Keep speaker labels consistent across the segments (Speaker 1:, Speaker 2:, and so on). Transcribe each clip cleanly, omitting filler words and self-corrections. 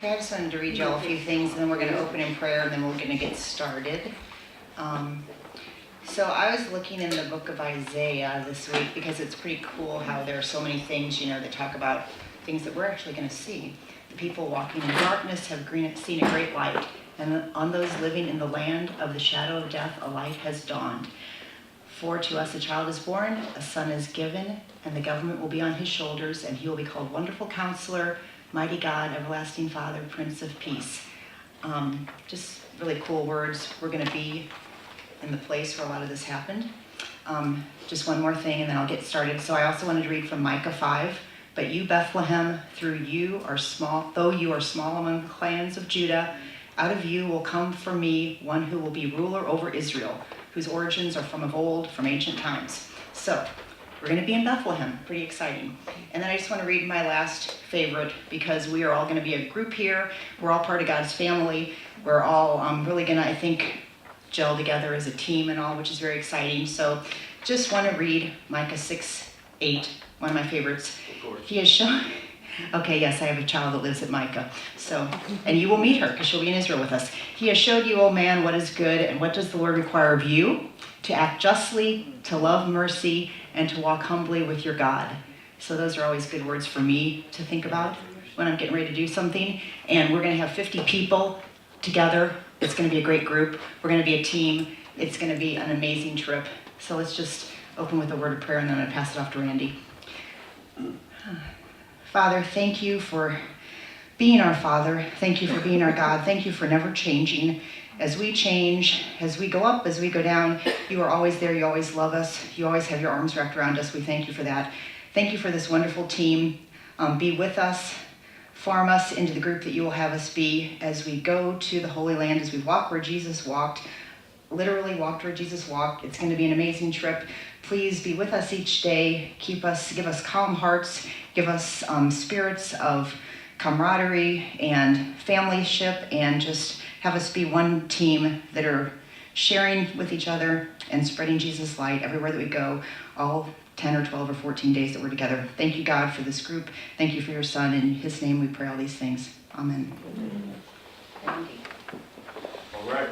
Speaker 1: I just wanted to read y'all a few things, and then we're going to open in prayer, and then we're going to get started. So I was looking in the book of Isaiah this week because it's pretty cool how there are so many things, that talk about things that we're actually going to see. The people walking in darkness have seen a great light, and on those living in the land of the shadow of death, a light has dawned. For to us a child is born, a son is given, and the government will be on his shoulders, and he will be called Wonderful Counselor, Mighty God, Everlasting Father, Prince of Peace. Just really cool words. We're going to be in the place where a lot of this happened. Just one more thing, and then I'll get started. So I also wanted to read from Micah 5. But you, Bethlehem, though you are small among the clans of Judah, out of you will come for me one who will be ruler over Israel, whose origins are from of old, from ancient times. So we're going to be in Bethlehem. Pretty exciting. And then I just want to read my last favorite, because we are all going to be a group here. We're all part of God's family. We're all really going to, I think, gel together as a team and all, which is very exciting. So just want to read Micah 6:8, one of my favorites. He has shown... Okay, yes, I have a child that lives at Micah. So, and you will meet her because she'll be in Israel with us. He has showed you, O man, what is good, and what does the Lord require of you? To act justly, to love mercy, and to walk humbly with your God. So those are always good words for me to think about when I'm getting ready to do something. And we're going to have 50 people together. It's going to be a great group. We're going to be a team. It's going to be an amazing trip. So let's just open with a word of prayer, and then I'm going to pass it off to Randy. Father, thank you for being our Father. Thank you for being our God. Thank you for never changing. As we change, as we go up, as we go down, you are always there. You always love us. You always have your arms wrapped around us. We thank you for that. Thank you for this wonderful team. Be with us. Form us into the group that you will have us be as we go to the Holy Land, as we walk where Jesus walked, literally walked where Jesus walked. It's going to be an amazing trip. Please be with us each day. Give us calm hearts. Give us spirits of camaraderie and familyship, and just have us be one team that are sharing with each other and spreading Jesus' light everywhere that we go, all 10 or 12 or 14 days that we're together. Thank you, God, for this group. Thank you for your Son. In his name we pray all these things. Amen. Randy.
Speaker 2: All right.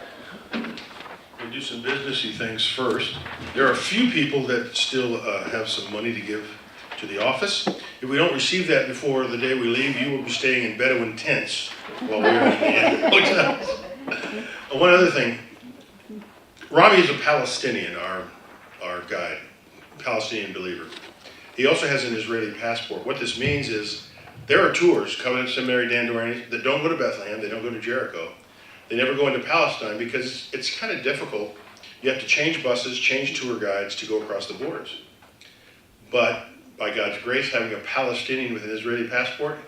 Speaker 2: We'll do some businessy things first. There are a few people that still have some money to give to the office. If we don't receive that before the day we leave, you will be staying in Bedouin tents while we're in the hotels. One other thing, Rami is a Palestinian, our guide, Palestinian believer. He also has an Israeli passport. What this means is there are tours, Covenant Seminary Dandorian, that don't go to Bethlehem, they don't go to Jericho. They never go into Palestine because it's kind of difficult. You have to change buses, change tour guides to go across the borders. But by God's grace, having a Palestinian with an Israeli passport,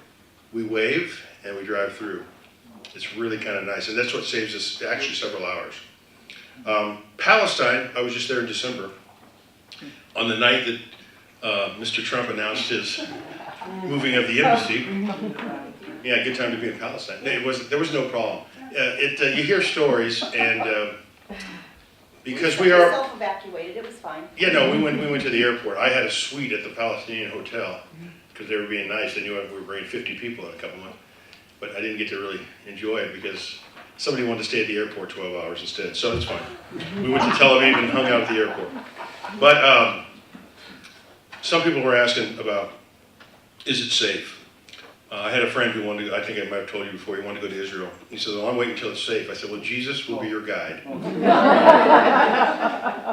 Speaker 2: we wave and we drive through. It's really kind of nice, and that's what saves us actually several hours. Palestine, I was just there in December, on the night that Mr. Trump announced his moving of the embassy. Yeah, good time to be in Palestine. There was no problem. You hear stories, and because we are
Speaker 3: self-evacuated, it was fine.
Speaker 2: Yeah, no, we went to the airport. I had a suite at the Palestinian hotel because they were being nice. They knew we were bringing 50 people in a couple months, but I didn't get to really enjoy it because somebody wanted to stay at the airport 12 hours instead. So it's fine. We went to Tel Aviv and hung out at the airport. But some people were asking about, is it safe? I had a friend who wanted to go, I think I might have told you before, he wanted to go to Israel. He said, well, I'm waiting until it's safe. I said, well, Jesus will be your guide.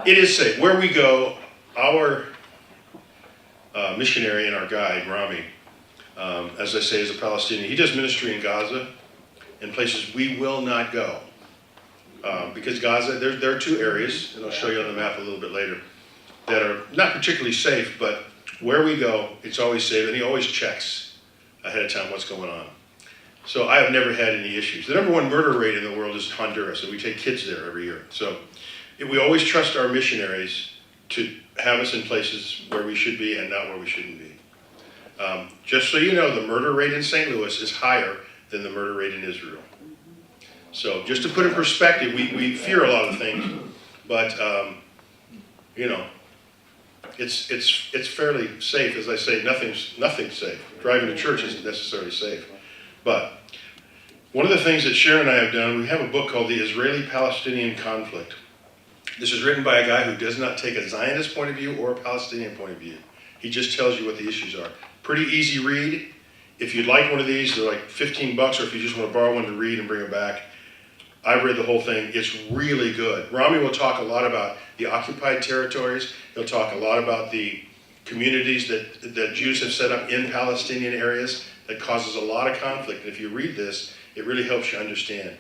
Speaker 2: It is safe. Where we go, our missionary and our guide, Rami, as I say, is a Palestinian. He does ministry in Gaza in places we will not go. Because Gaza, there are two areas, and I'll show you on the map a little bit later, that are not particularly safe, but where we go, it's always safe, and he always checks ahead of time what's going on. So I have never had any issues. The number one murder rate in the world is Honduras, and we take kids there every year. So we always trust our missionaries to have us in places where we should be and not where we shouldn't be. Just so you know, the murder rate in St. Louis is higher than the murder rate in Israel. So just to put in perspective, we fear a lot of things, but it's fairly safe. As I say, nothing's safe. Driving to church isn't necessarily safe. But One of the things that Sharon and I have done, we have a book called The Israeli-Palestinian Conflict. This is written by a guy who does not take a Zionist point of view or a Palestinian point of view. He just tells you what the issues are. Pretty easy read. If you'd like one of these, they're like 15 bucks, or if you just want to borrow one to read and bring it back. I've read the whole thing. It's really good. Rami will talk a lot about the occupied territories. He'll talk a lot about the communities that Jews have set up in Palestinian areas that causes a lot of conflict. And if you read this, it really helps you understand.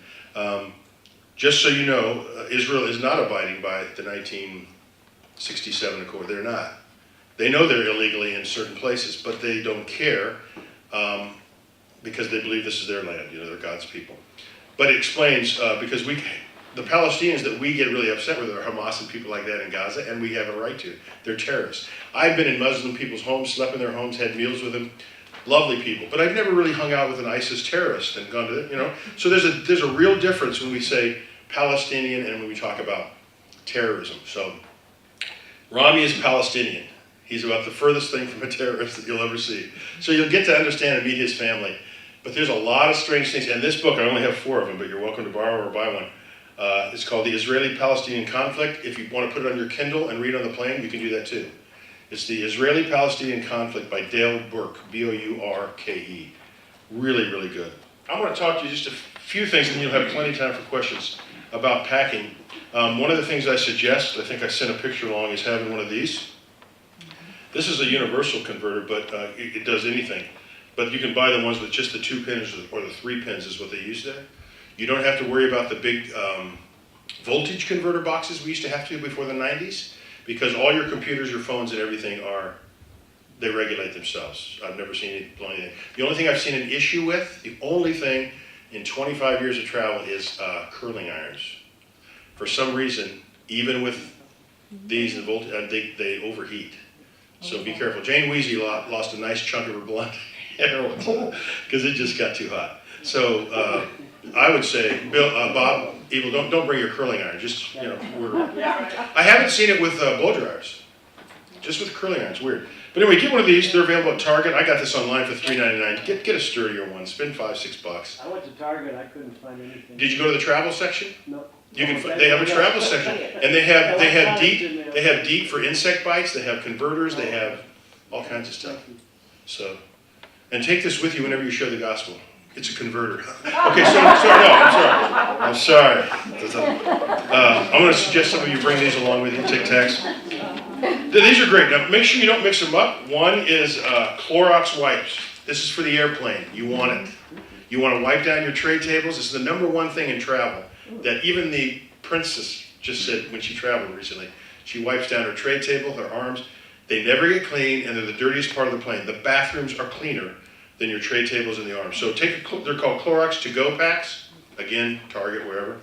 Speaker 2: Just so you know, Israel is not abiding by the 1967 Accord. They're not. They know they're illegally in certain places, but they don't care because they believe this is their land. They're God's people. But it explains, because the Palestinians that we get really upset with are Hamas and people like that in Gaza, and we have a right to. They're terrorists. I've been in Muslim people's homes, slept in their homes, had meals with them. Lovely people, but I've never really hung out with an ISIS terrorist and gone to, So there's a real difference when we say Palestinian and when we talk about terrorism. So Rami is Palestinian. He's about the furthest thing from a terrorist that you'll ever see. So you'll get to understand and meet his family. But there's a lot of strange things. And this book, I only have 4 of them, but you're welcome to borrow or buy one. It's called The Israeli-Palestinian Conflict. If you want to put it on your Kindle and read on the plane, you can do that too. It's The Israeli-Palestinian Conflict by Dale Burke, B-O-U-R-K-E. Really, really good. I want to talk to you just a few things, and you'll have plenty of time for questions about packing. One of the things I suggest, I think I sent a picture along, is having one of these. This is a universal converter, but it does anything. But you can buy the ones with just the 2 pins or the 3 pins is what they use there. You don't have to worry about the big voltage converter boxes we used to have to before the 90s, because all your computers, your phones, and everything they regulate themselves. I've never seen it blow anything. The only thing I've seen an issue with, the only thing in 25 years of travel is curling irons. For some reason, even with these, they overheat. So be careful. Jane Weezy lost a nice chunk of her blonde hair because it just got too hot. So I would say, Bob, Evil, don't bring your curling iron. Just I haven't seen it with blow dryers. Just with curling irons, weird. But anyway, get one of these. They're available at Target. I got this online for $3.99. Get a sturdier one. Spend $5-6.
Speaker 3: I went to Target. I couldn't find anything.
Speaker 2: Did you go to the travel section?
Speaker 3: No.
Speaker 2: They have a travel section, and they have deep for insect bites. They have converters. They have all kinds of stuff. So, and take this with you whenever you share the gospel. It's a converter. Okay, I'm sorry. I'm going to suggest some of you bring these along with you. Tic Tacs. These are great. Now, make sure you don't mix them up. One is Clorox wipes. This is for the airplane. You want it. You want to wipe down your tray tables. This is the #1 thing in travel that even the princess just said when she traveled recently. She wipes down her tray table, her arms. They never get clean, and they're the dirtiest part of the plane. The bathrooms are cleaner than your tray tables and the arms. So they're called Clorox to-go packs. Again, Target, wherever.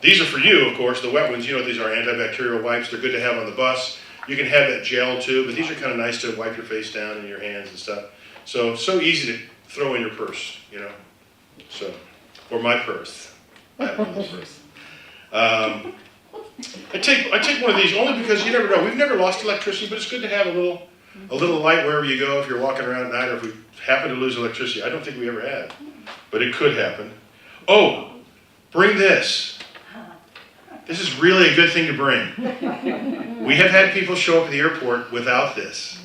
Speaker 2: These are for you, of course. The wet ones, these are antibacterial wipes. They're good to have on the bus. You can have that gel too, but these are kind of nice to wipe your face down and your hands and stuff. So easy to throw in your purse, So, or my purse. I have one of those purses. I take one of these only because you never know. We've never lost electricity, but it's good to have a little light wherever you go if you're walking around at night, or if we happen to lose electricity. I don't think we ever had, but it could happen. Oh, bring this. This is really a good thing to bring. We have had people show up at the airport without this,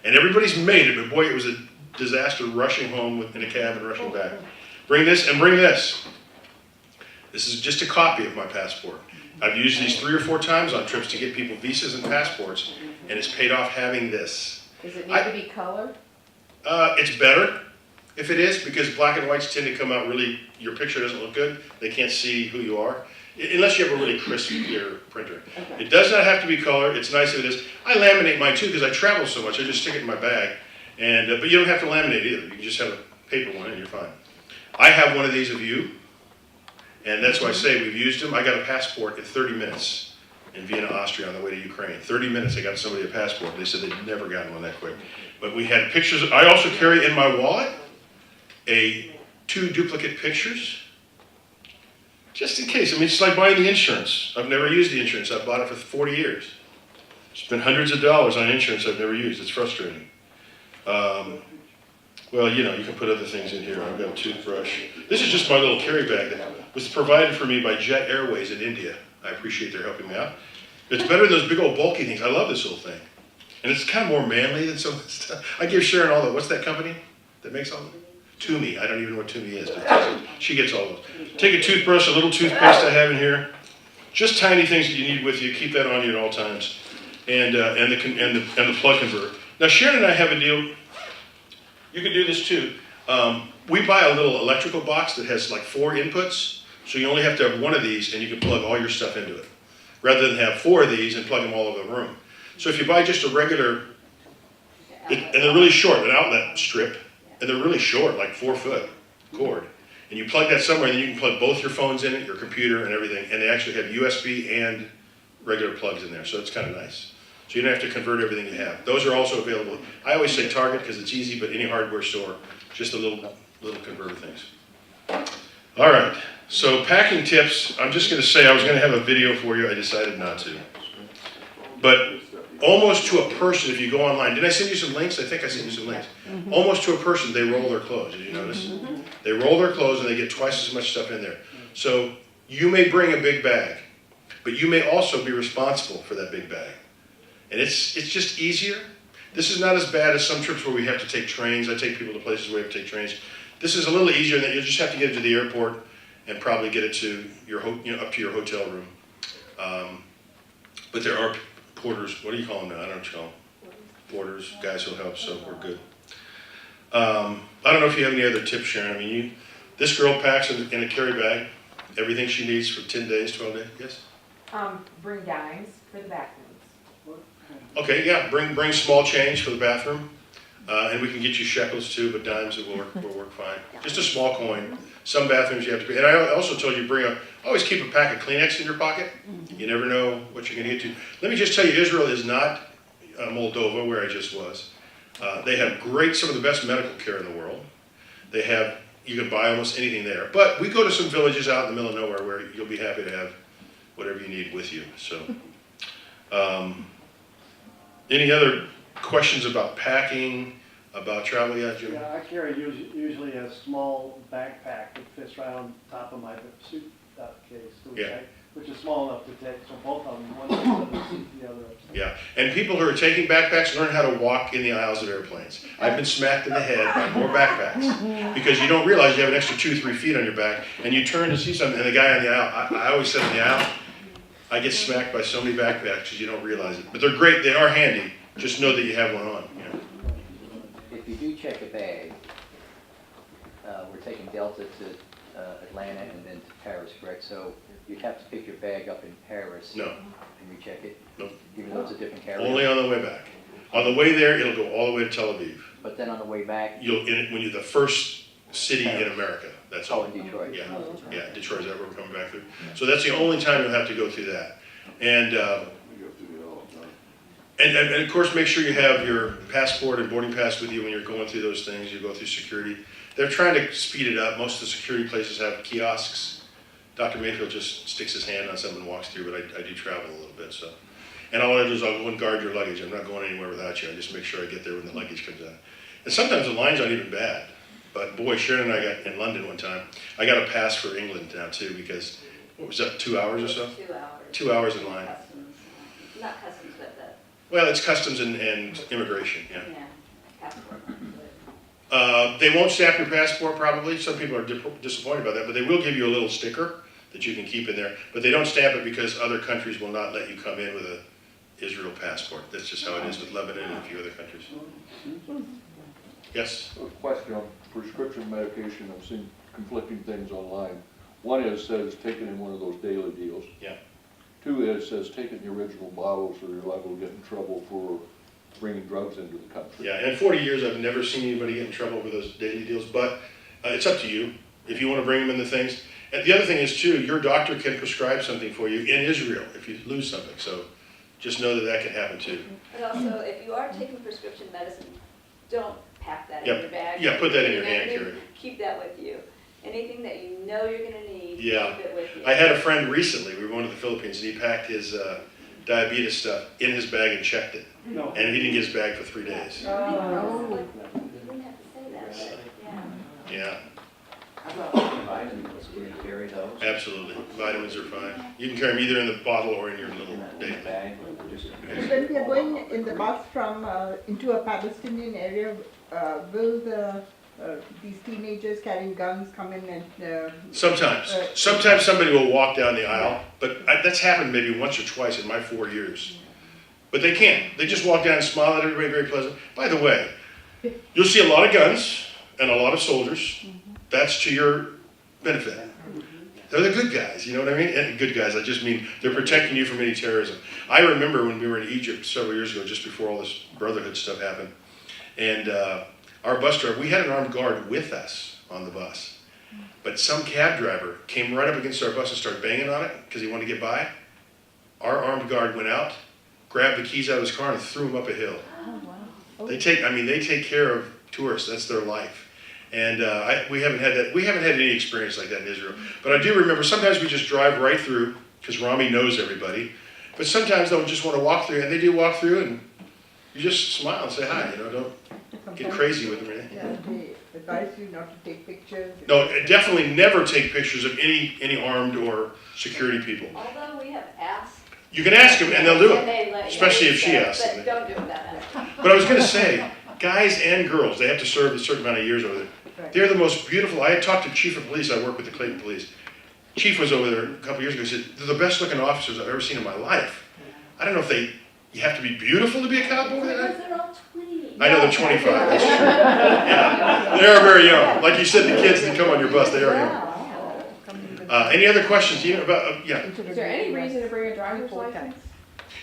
Speaker 2: and everybody's made it, but boy, it was a disaster rushing home in a cab and rushing back. Bring this and bring this. This is just a copy of my passport. I've used these 3 or 4 times on trips to get people visas and passports, and it's paid off having this.
Speaker 4: Does it need to be colored?
Speaker 2: It's better if it is, because black and whites tend to come out really, your picture doesn't look good. They can't see who you are, unless you have a really crisp, clear printer.
Speaker 4: Okay.
Speaker 2: It does not have to be colored. It's nice if it is. I laminate mine too, because I travel so much. I just stick it in my bag, and but you don't have to laminate either. You can just have a paper one, and you're fine. I have one of these of you. And that's why I say we've used them. I got a passport in 30 minutes in Vienna, Austria on the way to Ukraine. 30 minutes I got somebody a passport. They said they'd never gotten one that quick. But we had pictures. I also carry in my wallet 2 duplicate pictures. Just in case. I mean, it's like buying the insurance. I've never used the insurance. I've bought it for 40 years. Spent hundreds of dollars on insurance I've never used. It's frustrating. Well, you know, you can put other things in here. I've got a toothbrush. This is just my little carry bag that was provided for me by Jet Airways in India. I appreciate their helping me out. It's better than those big old bulky things. I love this little thing. And it's kind of more manly than some of this stuff. I give Sharon all the, what's that company that makes all the? Toomey. I don't even know what Toomey is, but she gets all those. Take a toothbrush, a little toothpaste I have in here. Just tiny things that you need with you. Keep that on you at all times. And the plug converter. Now Sharon and I have a deal. You can do this too. We buy a little electrical box that has like 4 inputs, so you only have to have one of these and you can plug all your stuff into it, rather than have 4 of these and plug them all over the room. So if you buy just a regular, and they're really short, an outlet strip, and they're really short, like 4-foot cord, and you plug that somewhere, and then you can plug both your phones in it, your computer and everything, and they actually have USB and regular plugs in there, so it's kind of nice. So you don't have to convert everything you have. Those are also available. I always say Target because it's easy, but any hardware store, just the little converter things. All right, so packing tips. I'm just going to say I was going to have a video for you. I decided not to. But almost to a person, if you go online, did I send you some links? I think I sent you some links. Almost to a person, they roll their clothes. Did you notice? They roll their clothes and they get twice as much stuff in there. So you may bring a big bag, but you may also be responsible for that big bag. And it's just easier. This is not as bad as some trips where we have to take trains. I take people to places where we have to take trains. This is a little easier in that you just have to get it to the airport and probably get it to your up to your hotel room. But there are porters. What do you call them now? I don't know what you call them. Porters, guys who'll help. So we're good. I don't know if you have any other tips, Sharon. I mean, this girl packs in a carry bag everything she needs for 10 days, 12 days. Yes.
Speaker 4: Bring dimes for the bathrooms.
Speaker 2: Okay, yeah, bring small change for the bathroom, and we can get you shekels too, but dimes will work fine. Just a small coin. Some bathrooms you have to pay. And I also told you always keep a pack of Kleenex in your pocket. You never know what you're going to get to. Let me just tell you, Israel is not Moldova, where I just was. They have some of the best medical care in the world. You can buy almost anything there. But we go to some villages out in the middle of nowhere where you'll be happy to have whatever you need with you. So. Any other questions about packing, about travel yet, Jim?
Speaker 3: Yeah, I carry usually a small backpack that fits right on top of my suit case, which is small enough to take, so both of them, one side of the seat, the other.
Speaker 2: Yeah, and people who are taking backpacks learn how to walk in the aisles of airplanes. I've been smacked in the head by more backpacks because you don't realize you have an extra 2-3 feet on your back, and you turn to see something, and the guy on the aisle, I always said in the aisle, I get smacked by so many backpacks because you don't realize it. But they're great, they are handy. Just know that you have one on. You know.
Speaker 5: If you do check a bag, we're taking Delta to Atlanta and then to Paris, correct? So you'd have to pick your bag up in Paris.
Speaker 2: No.
Speaker 5: And recheck it?
Speaker 2: No.
Speaker 5: Even though it's a different carrier?
Speaker 2: Only on the way back. On the way there, it'll go all the way to Tel Aviv.
Speaker 5: But then on the way back?
Speaker 2: When you're the first city in America. That's all.
Speaker 5: Oh, in Detroit.
Speaker 2: Yeah, Detroit, is that where we're coming back through? So that's the only time you'll have to go through that. And of course, make sure you have your passport and boarding pass with you when you're going through those things. You go through security. They're trying to speed it up. Most of the security places have kiosks. Dr. Mayfield just sticks his hand on something and walks through, but I do travel a little bit. So, and all I do is I'll go and guard your luggage. I'm not going anywhere without you. I just make sure I get there when the luggage comes out. And sometimes the lines aren't even bad. But boy, Sharon and I got in London one time. I got a pass for England now too because, what was that, 2 hours or so?
Speaker 6: 2 hours.
Speaker 2: 2 hours in line.
Speaker 6: Customs. Not customs, but
Speaker 2: Well, it's customs and immigration, yeah.
Speaker 6: passport.
Speaker 2: They won't stamp your passport probably. Some people are disappointed about that, but they will give you a little sticker that you can keep in there. But they don't stamp it because other countries will not let you come in with a Israel passport. That's just how it is with Lebanon and a few other countries. Yes?
Speaker 7: A question on prescription medication. I've seen conflicting things online. One says take it in one of those daily deals.
Speaker 2: Yeah.
Speaker 7: 2 says take it in the original bottle so you're liable to get in trouble for bringing drugs into the country.
Speaker 2: Yeah, and in 40 years I've never seen anybody get in trouble with those daily deals, but it's up to you if you want to bring them in the things. And the other thing is too, your doctor can prescribe something for you in Israel if you lose something, so just know that that can happen too.
Speaker 6: But also, if you are taking prescription medicine, don't pack that
Speaker 2: Yeah,
Speaker 6: in your bag.
Speaker 2: yeah, put that in your
Speaker 6: You know
Speaker 2: hand
Speaker 6: what I mean?
Speaker 2: carry.
Speaker 6: Keep that with you. Anything that you know you're going to need,
Speaker 2: Yeah.
Speaker 6: keep it with you.
Speaker 2: I had a friend recently, we were going to the Philippines, and he packed his diabetes stuff in his bag and checked it.
Speaker 3: No.
Speaker 2: And he didn't get his bag for 3 days.
Speaker 6: You didn't have to say that.
Speaker 2: Yeah,
Speaker 5: How about vitamins? Can you carry those?
Speaker 2: absolutely. Vitamins are fine. You can carry them either in the bottle or in your little
Speaker 5: In a
Speaker 2: daily.
Speaker 5: bag or just in case?
Speaker 8: When we are going in the bus from, into a Palestinian area, will these teenagers carrying guns come in and?
Speaker 2: Sometimes. Sometimes somebody will walk down the aisle, but that's happened maybe once or twice in my 4 years. But they can't. They just walk down and smile at everybody, very pleasant. By the way, you'll see a lot of guns and a lot of soldiers. That's to your benefit. They're the good guys, you know what I mean? And good guys, I just mean they're protecting you from any terrorism. I remember when we were in Egypt several years ago, just before all this Brotherhood stuff happened, and our bus driver, we had an armed guard with us on the bus, but some cab driver came right up against our bus and started banging on it because he wanted to get by. Our armed guard went out, grabbed the keys out of his car and threw him up a hill. They take care of tourists. That's their life. And we haven't had that. We haven't had any experience like that in Israel. But I do remember sometimes we just drive right through because Rami knows everybody. But sometimes they'll just want to walk through, and they do walk through, and you just smile and say hi. You know, don't get crazy with them or anything.
Speaker 8: Yeah, they advise you not to take pictures.
Speaker 2: No, definitely never take pictures of any armed or security people.
Speaker 6: Although we have asked.
Speaker 2: You can ask them, and they'll do
Speaker 6: and
Speaker 2: it.
Speaker 6: they let you,
Speaker 2: Especially if she
Speaker 6: but-
Speaker 2: asks them.
Speaker 6: But don't do it that way.
Speaker 2: But I was going to say, guys and girls, they have to serve a certain amount of years over there.
Speaker 8: Right.
Speaker 2: They're the most beautiful. I had talked to Chief of Police. I work with the Clayton Police. Chief was over there a couple years ago. He said, they're the best looking officers I've ever seen in my life. I don't know if you have to be beautiful to be a cop over
Speaker 6: Because
Speaker 2: there.
Speaker 6: they're all 20.
Speaker 2: I know they're 25. That's true. Yeah, they are very young. Like you said, the kids that come on your bus, they are young. Any other questions? Yeah.
Speaker 4: Is there any reason to bring a driver's license?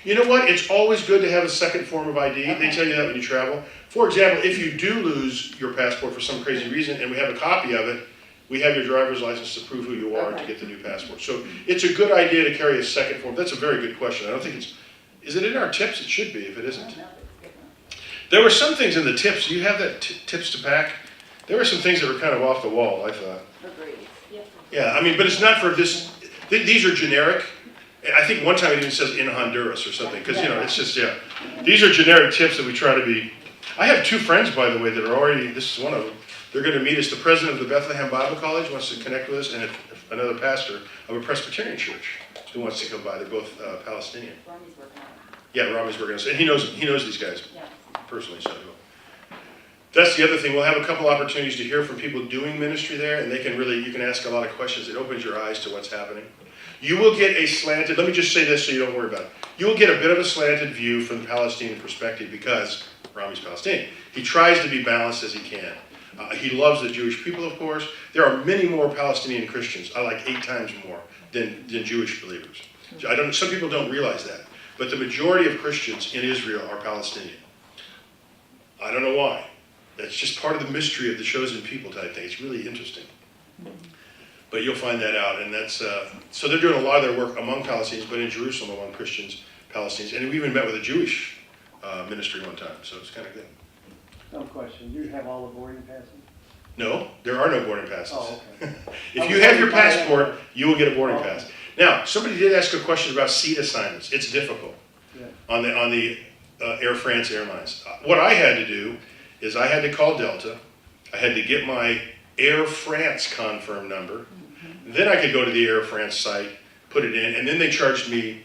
Speaker 2: You know what? It's always good to have a second form of ID. They tell you that when you travel. For example, if you do lose your passport for some crazy reason and we have a copy of it, we have your driver's license to prove who you are to get the new passport. So it's a good idea to carry a second form. That's a very good question. I don't think is it in our tips? It should be if it isn't. There were some things in the tips. Do you have that tips to pack? There were some things that were kind of off the wall, I thought.
Speaker 6: Agreed. Yep.
Speaker 2: Yeah, I mean, but it's not for this. These are generic. I think one time it even says in Honduras or something, because, you know, it's just, yeah. These are generic tips that we try to be. I have two friends, by the way, that are already, this is one of them, they're going to meet us. The president of the Bethlehem Bible College wants to connect with us, and another pastor of a Presbyterian church who wants to come by. They're both Palestinian.
Speaker 6: Rami's working on it.
Speaker 2: Yeah, Rami's working on it. And he knows these guys
Speaker 6: Yeah.
Speaker 2: personally, so. That's the other thing. We'll have a couple opportunities to hear from people doing ministry there, and you can ask a lot of questions. It opens your eyes to what's happening. You will get a slanted, let me just say this so you don't worry about it. You will get a bit of a slanted view from the Palestinian perspective because Rami's Palestinian. He tries to be balanced as he can. He loves the Jewish people, of course. There are many more Palestinian Christians, like 8 times more than Jewish believers. Some people don't realize that, but the majority of Christians in Israel are Palestinian. I don't know why. That's just part of the mystery of the chosen people type thing. It's really interesting. But you'll find that out, and that's so they're doing a lot of their work among Palestinians, but in Jerusalem among Christians, Palestinians, and we even met with a Jewish ministry one time, so it's kind of good.
Speaker 3: Dumb question, do you have all the boarding passes?
Speaker 2: No, there are no boarding passes.
Speaker 3: Oh, okay.
Speaker 2: If you have your passport, you will get a boarding pass. Now, somebody did ask a question about seat assignments. It's difficult
Speaker 3: Yeah.
Speaker 2: on the Air France Airlines. What I had to do is I had to call Delta. I had to get my Air France confirm number. Then I could go to the Air France site, put it in, and then they charged me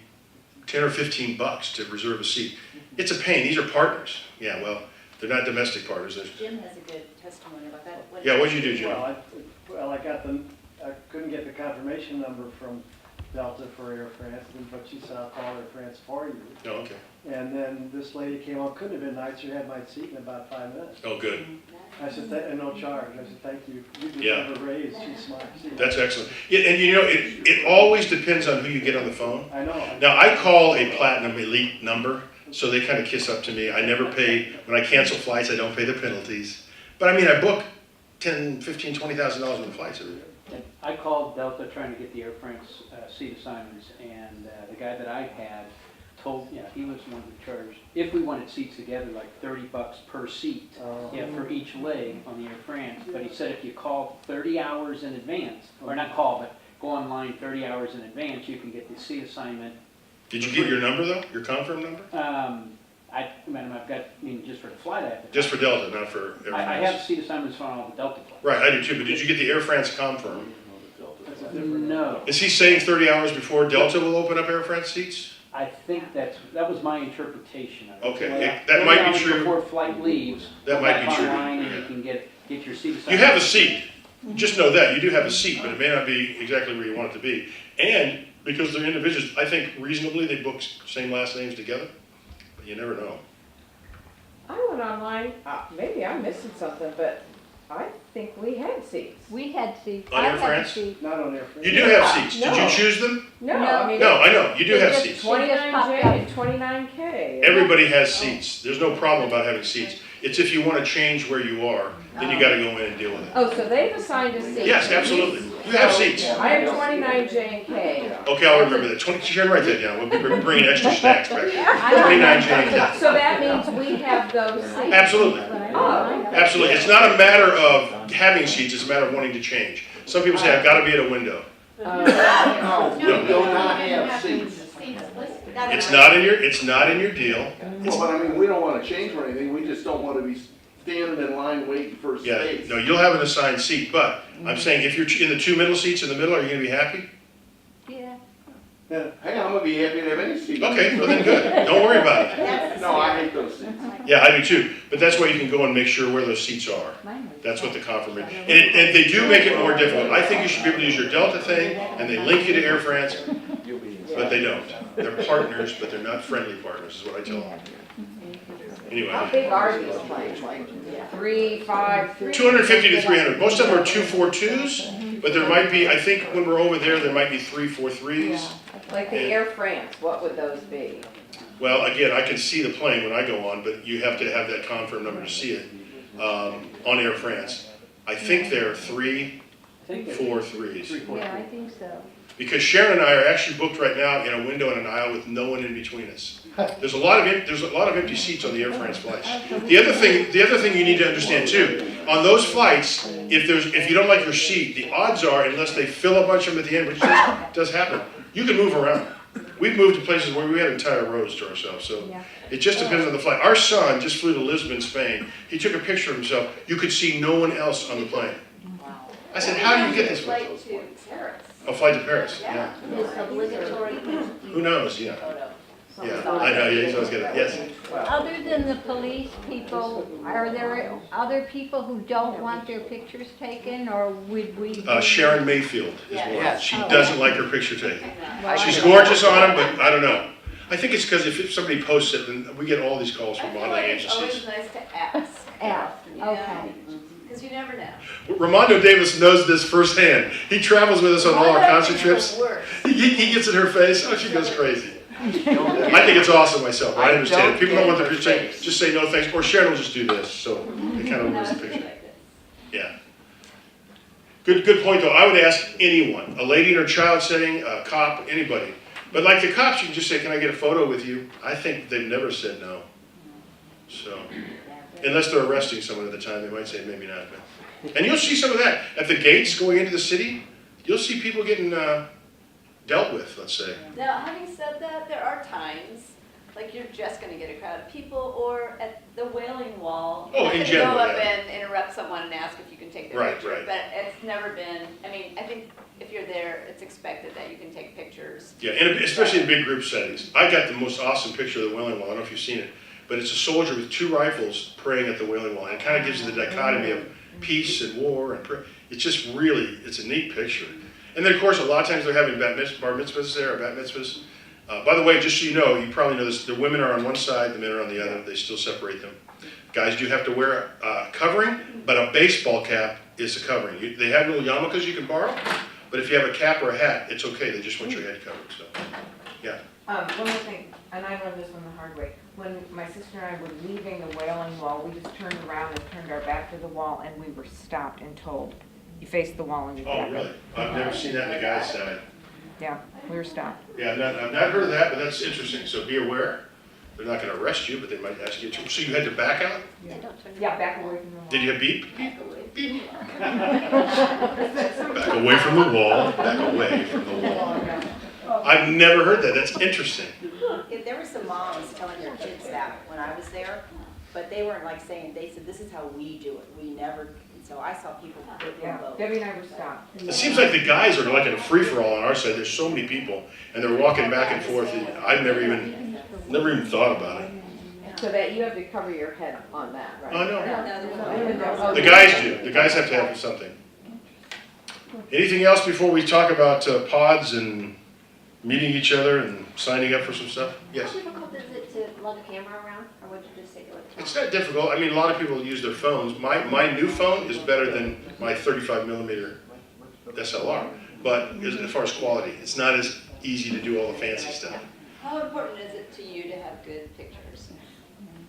Speaker 2: $10 or $15 to reserve a seat. It's a pain. These are partners. Yeah, well, they're not domestic partners.
Speaker 6: Jim has a good testimony about that.
Speaker 2: Yeah, what'd you do, Jim?
Speaker 3: I couldn't get the confirmation number from Delta for Air France, but she said, I'll call Air France for you.
Speaker 2: Oh, okay.
Speaker 3: And then this lady came on, couldn't have been nicer, she had my seat in about 5 minutes.
Speaker 2: Oh, good.
Speaker 3: I said, and no charge. I said, thank you. You could
Speaker 2: Yeah.
Speaker 3: never raise, she's smart.
Speaker 2: That's excellent. Yeah, and you know, it always depends on who you get on the phone.
Speaker 3: I know.
Speaker 2: Now, I call a Platinum Elite number, so they kind of kiss up to me. I never pay, when I cancel flights, I don't pay the penalties. But I mean, I book $10,000, $15,000, $20,000 worth of flights every year.
Speaker 9: And I called Delta trying to get the Air France seat assignments, and the guy that I had told, he was one who charged, if we wanted seats together, like $30 per seat, for each leg on the Air France. But he said if you call 30 hours in advance, or not call, but go online 30 hours in advance, you can get the seat assignment.
Speaker 2: Did you get your number, though? Your confirm number?
Speaker 9: I've got, just for the flight, I have to.
Speaker 2: Just for Delta, not for Air
Speaker 9: I have
Speaker 2: France?
Speaker 9: seat assignments on all the Delta flights.
Speaker 2: Right, I do too, but did you get the Air France confirm?
Speaker 3: That's a different.
Speaker 9: No,
Speaker 2: Is he saying 30 hours before Delta will open up Air France seats?
Speaker 9: I think that was my interpretation of it.
Speaker 2: Okay,
Speaker 9: Well,
Speaker 2: that
Speaker 9: 30
Speaker 2: might be
Speaker 9: hours
Speaker 2: true.
Speaker 9: Before flight leaves.
Speaker 2: That
Speaker 9: go
Speaker 2: might
Speaker 9: back
Speaker 2: be true,
Speaker 9: online and
Speaker 2: yeah.
Speaker 9: you can get your seat assignment.
Speaker 2: You have a seat. Just know that, you do have a seat, but it may not be exactly where you want it to be. And because they're individuals, I think reasonably they book same last names together, but you never know.
Speaker 4: I went online, maybe I'm missing something, but I think we had seats.
Speaker 10: We had seats.
Speaker 2: On
Speaker 10: I
Speaker 2: Air
Speaker 10: had
Speaker 2: France?
Speaker 10: seats.
Speaker 3: Not on Air France.
Speaker 2: You do have seats. Did you
Speaker 4: No.
Speaker 2: choose them?
Speaker 4: No,
Speaker 10: No.
Speaker 4: I mean.
Speaker 2: No, I know, you do
Speaker 10: They
Speaker 2: have
Speaker 10: just-
Speaker 2: seats.
Speaker 4: 29J and 29K.
Speaker 2: Everybody has seats. There's no problem about having seats. It's if you want to change where you are, then you gotta go in and deal with it.
Speaker 4: Oh, so they've assigned a seat.
Speaker 2: Yes, absolutely. You have seats.
Speaker 4: I have 29J and K.
Speaker 2: Okay, I'll remember that. Sharon, write that down. We'll be bringing extra snacks back.
Speaker 4: I
Speaker 2: 29 J.
Speaker 4: So that means we have those seats.
Speaker 2: Absolutely.
Speaker 4: Oh.
Speaker 2: Absolutely. It's not a matter of having seats, it's a matter of wanting to change. Some people say, I've got to be at a window.
Speaker 3: No, we do not have seats.
Speaker 2: It's not in your deal.
Speaker 7: Well, but I mean, we don't wanna change or anything, we just don't wanna be standing in line waiting for
Speaker 2: Yeah,
Speaker 7: space.
Speaker 2: no, you'll have an assigned seat, but I'm saying if you're in the two middle seats in the middle, are you gonna be happy?
Speaker 10: Yeah.
Speaker 3: Yeah.
Speaker 7: Hey, I'm gonna be happy to have any seat.
Speaker 2: Okay, well then good. Don't worry about it.
Speaker 7: No, I hate those seats.
Speaker 2: Yeah, I do too. But that's why you can go and make sure where those seats are. That's what the confirmation. And they do make it more difficult. I think you should be able to use your Delta thing, and they link you to Air France, but they don't. They're partners, but they're not friendly partners, is what I tell them.
Speaker 4: How
Speaker 2: Anyway,
Speaker 4: big are these planes? Like 3, 5, 3?
Speaker 2: 250 to 300. Most of them are 242s, but there might be, I think when we're over there there might be 343s.
Speaker 4: Like the Air France, what would those be?
Speaker 2: Well, again, I can see the plane when I go on, but you have to have that confirm number to see it on Air France. I think there are 3, 4 threes.
Speaker 10: Yeah, I think so.
Speaker 2: Because Sharon and I are actually booked right now in a window and an aisle with no one in between us. There's a lot of empty seats on the Air France flights. The other thing you need to understand too, on those flights, if you don't like your seat, the odds are, unless they fill a bunch of them at the end, which does happen, you can move around. We've moved to places where we had entire rows to ourselves, so it just depends on the flight. Our son just flew to Lisbon, Spain. He took a picture of himself. You could see no one else on the plane. I said, how do you get this
Speaker 6: Flight
Speaker 2: one?
Speaker 6: to Paris.
Speaker 2: A flight to Paris, yeah.
Speaker 6: It's obligatory.
Speaker 2: Who knows, yeah.
Speaker 6: Photo.
Speaker 2: Yeah, I know, yeah, he's always got it, yes.
Speaker 10: Other than the police people, are there other people who don't want their pictures taken, or would we?
Speaker 2: Sharon Mayfield is one.
Speaker 6: Yes.
Speaker 2: She doesn't like her picture taken. She's gorgeous on him, but I don't know. I think it's because if somebody posts it, then we get all these calls
Speaker 6: I
Speaker 2: from
Speaker 6: feel
Speaker 2: modeling
Speaker 6: like it's always
Speaker 2: agencies.
Speaker 6: nice to ask.
Speaker 10: Ask,
Speaker 6: Yeah.
Speaker 10: okay.
Speaker 6: Because you never know.
Speaker 2: Ramondo Davis knows this firsthand. He travels with us on all our concert trips. He gets in her face, oh, she goes crazy. I think it's awesome myself, I understand. If people don't want the picture taken, just say no thanks, or Sharon will just do this, so it kind of ruins the picture. Yeah. Good point though. I would ask anyone, a lady in her child setting, a cop, anybody. But like the cops, you can just say, can I get a photo with you? I think they've never said no. So, unless they're arresting someone at the time, they might say maybe not. But. And you'll see some of that. At the gates going into the city, you'll see people getting dealt with, let's say.
Speaker 6: Now, having said that, there are times, like you're just gonna get a crowd of people, or at the Wailing Wall.
Speaker 2: Oh, in general,
Speaker 6: go up
Speaker 2: yeah.
Speaker 6: and interrupt someone and ask if you can take their
Speaker 2: Right,
Speaker 6: picture.
Speaker 2: right.
Speaker 6: But it's never been, I mean, I think if you're there, it's expected that you can take pictures.
Speaker 2: Yeah, and especially in big group settings. I got the most awesome picture of the Wailing Wall. I don't know if you've seen it, but it's a soldier with 2 rifles praying at the Wailing Wall. And it kind of gives you the dichotomy of peace and war and prayer. It's just really, it's a neat picture. And then of course, a lot of times they're having bar mitzvahs there, or bat mitzvahs. By the way, just so you know, you probably know this, the women are on one side, the men are on the other. They still separate them. Guys do have to wear a covering, but a baseball cap is a covering. They have little yarmulkes you can borrow, but if you have a cap or a hat, it's okay. They just want your head covered, so, yeah.
Speaker 4: One more thing, and I learned this one the hard way. When my sister and I were leaving the Wailing Wall, we just turned around and turned our back to the wall, and we were stopped and told, you face the wall and you
Speaker 2: Oh, really? I've never seen that in the guy's side.
Speaker 4: Yeah, we were stopped.
Speaker 2: Yeah, I've not heard of that, but that's interesting. So be aware. They're not going to arrest you, but they might ask you to. So you had to back out?
Speaker 6: Yeah, don't turn
Speaker 4: Yeah, back away from the wall.
Speaker 2: Did you beep?
Speaker 6: back away.
Speaker 2: Back away from the wall, back away from the wall. I've never heard that. That's interesting.
Speaker 11: If there were some moms telling their kids that when I but they weren't like saying, they said, this is how we do it, we never, and so I saw people get
Speaker 4: Yeah,
Speaker 11: both.
Speaker 4: Debbie and I were stopped.
Speaker 2: It seems like the guys are like in a free-for-all on our side. There's so many people, and they're walking back and forth. And I've never even thought about it.
Speaker 12: So that you have to cover your head on that, right?
Speaker 2: Oh, no.
Speaker 11: No,
Speaker 2: The guys do. The guys have to have something. Anything else before we talk about pods and meeting each other and signing up for some stuff? Yes?
Speaker 13: How difficult is it to lug a camera around, or would you just say do it?
Speaker 2: It's not difficult. I mean, a lot of people use their phones. My new phone is better than my 35 millimeter SLR, but as far as quality, it's not as easy to do all the fancy stuff.
Speaker 6: How important is it to you to have good pictures?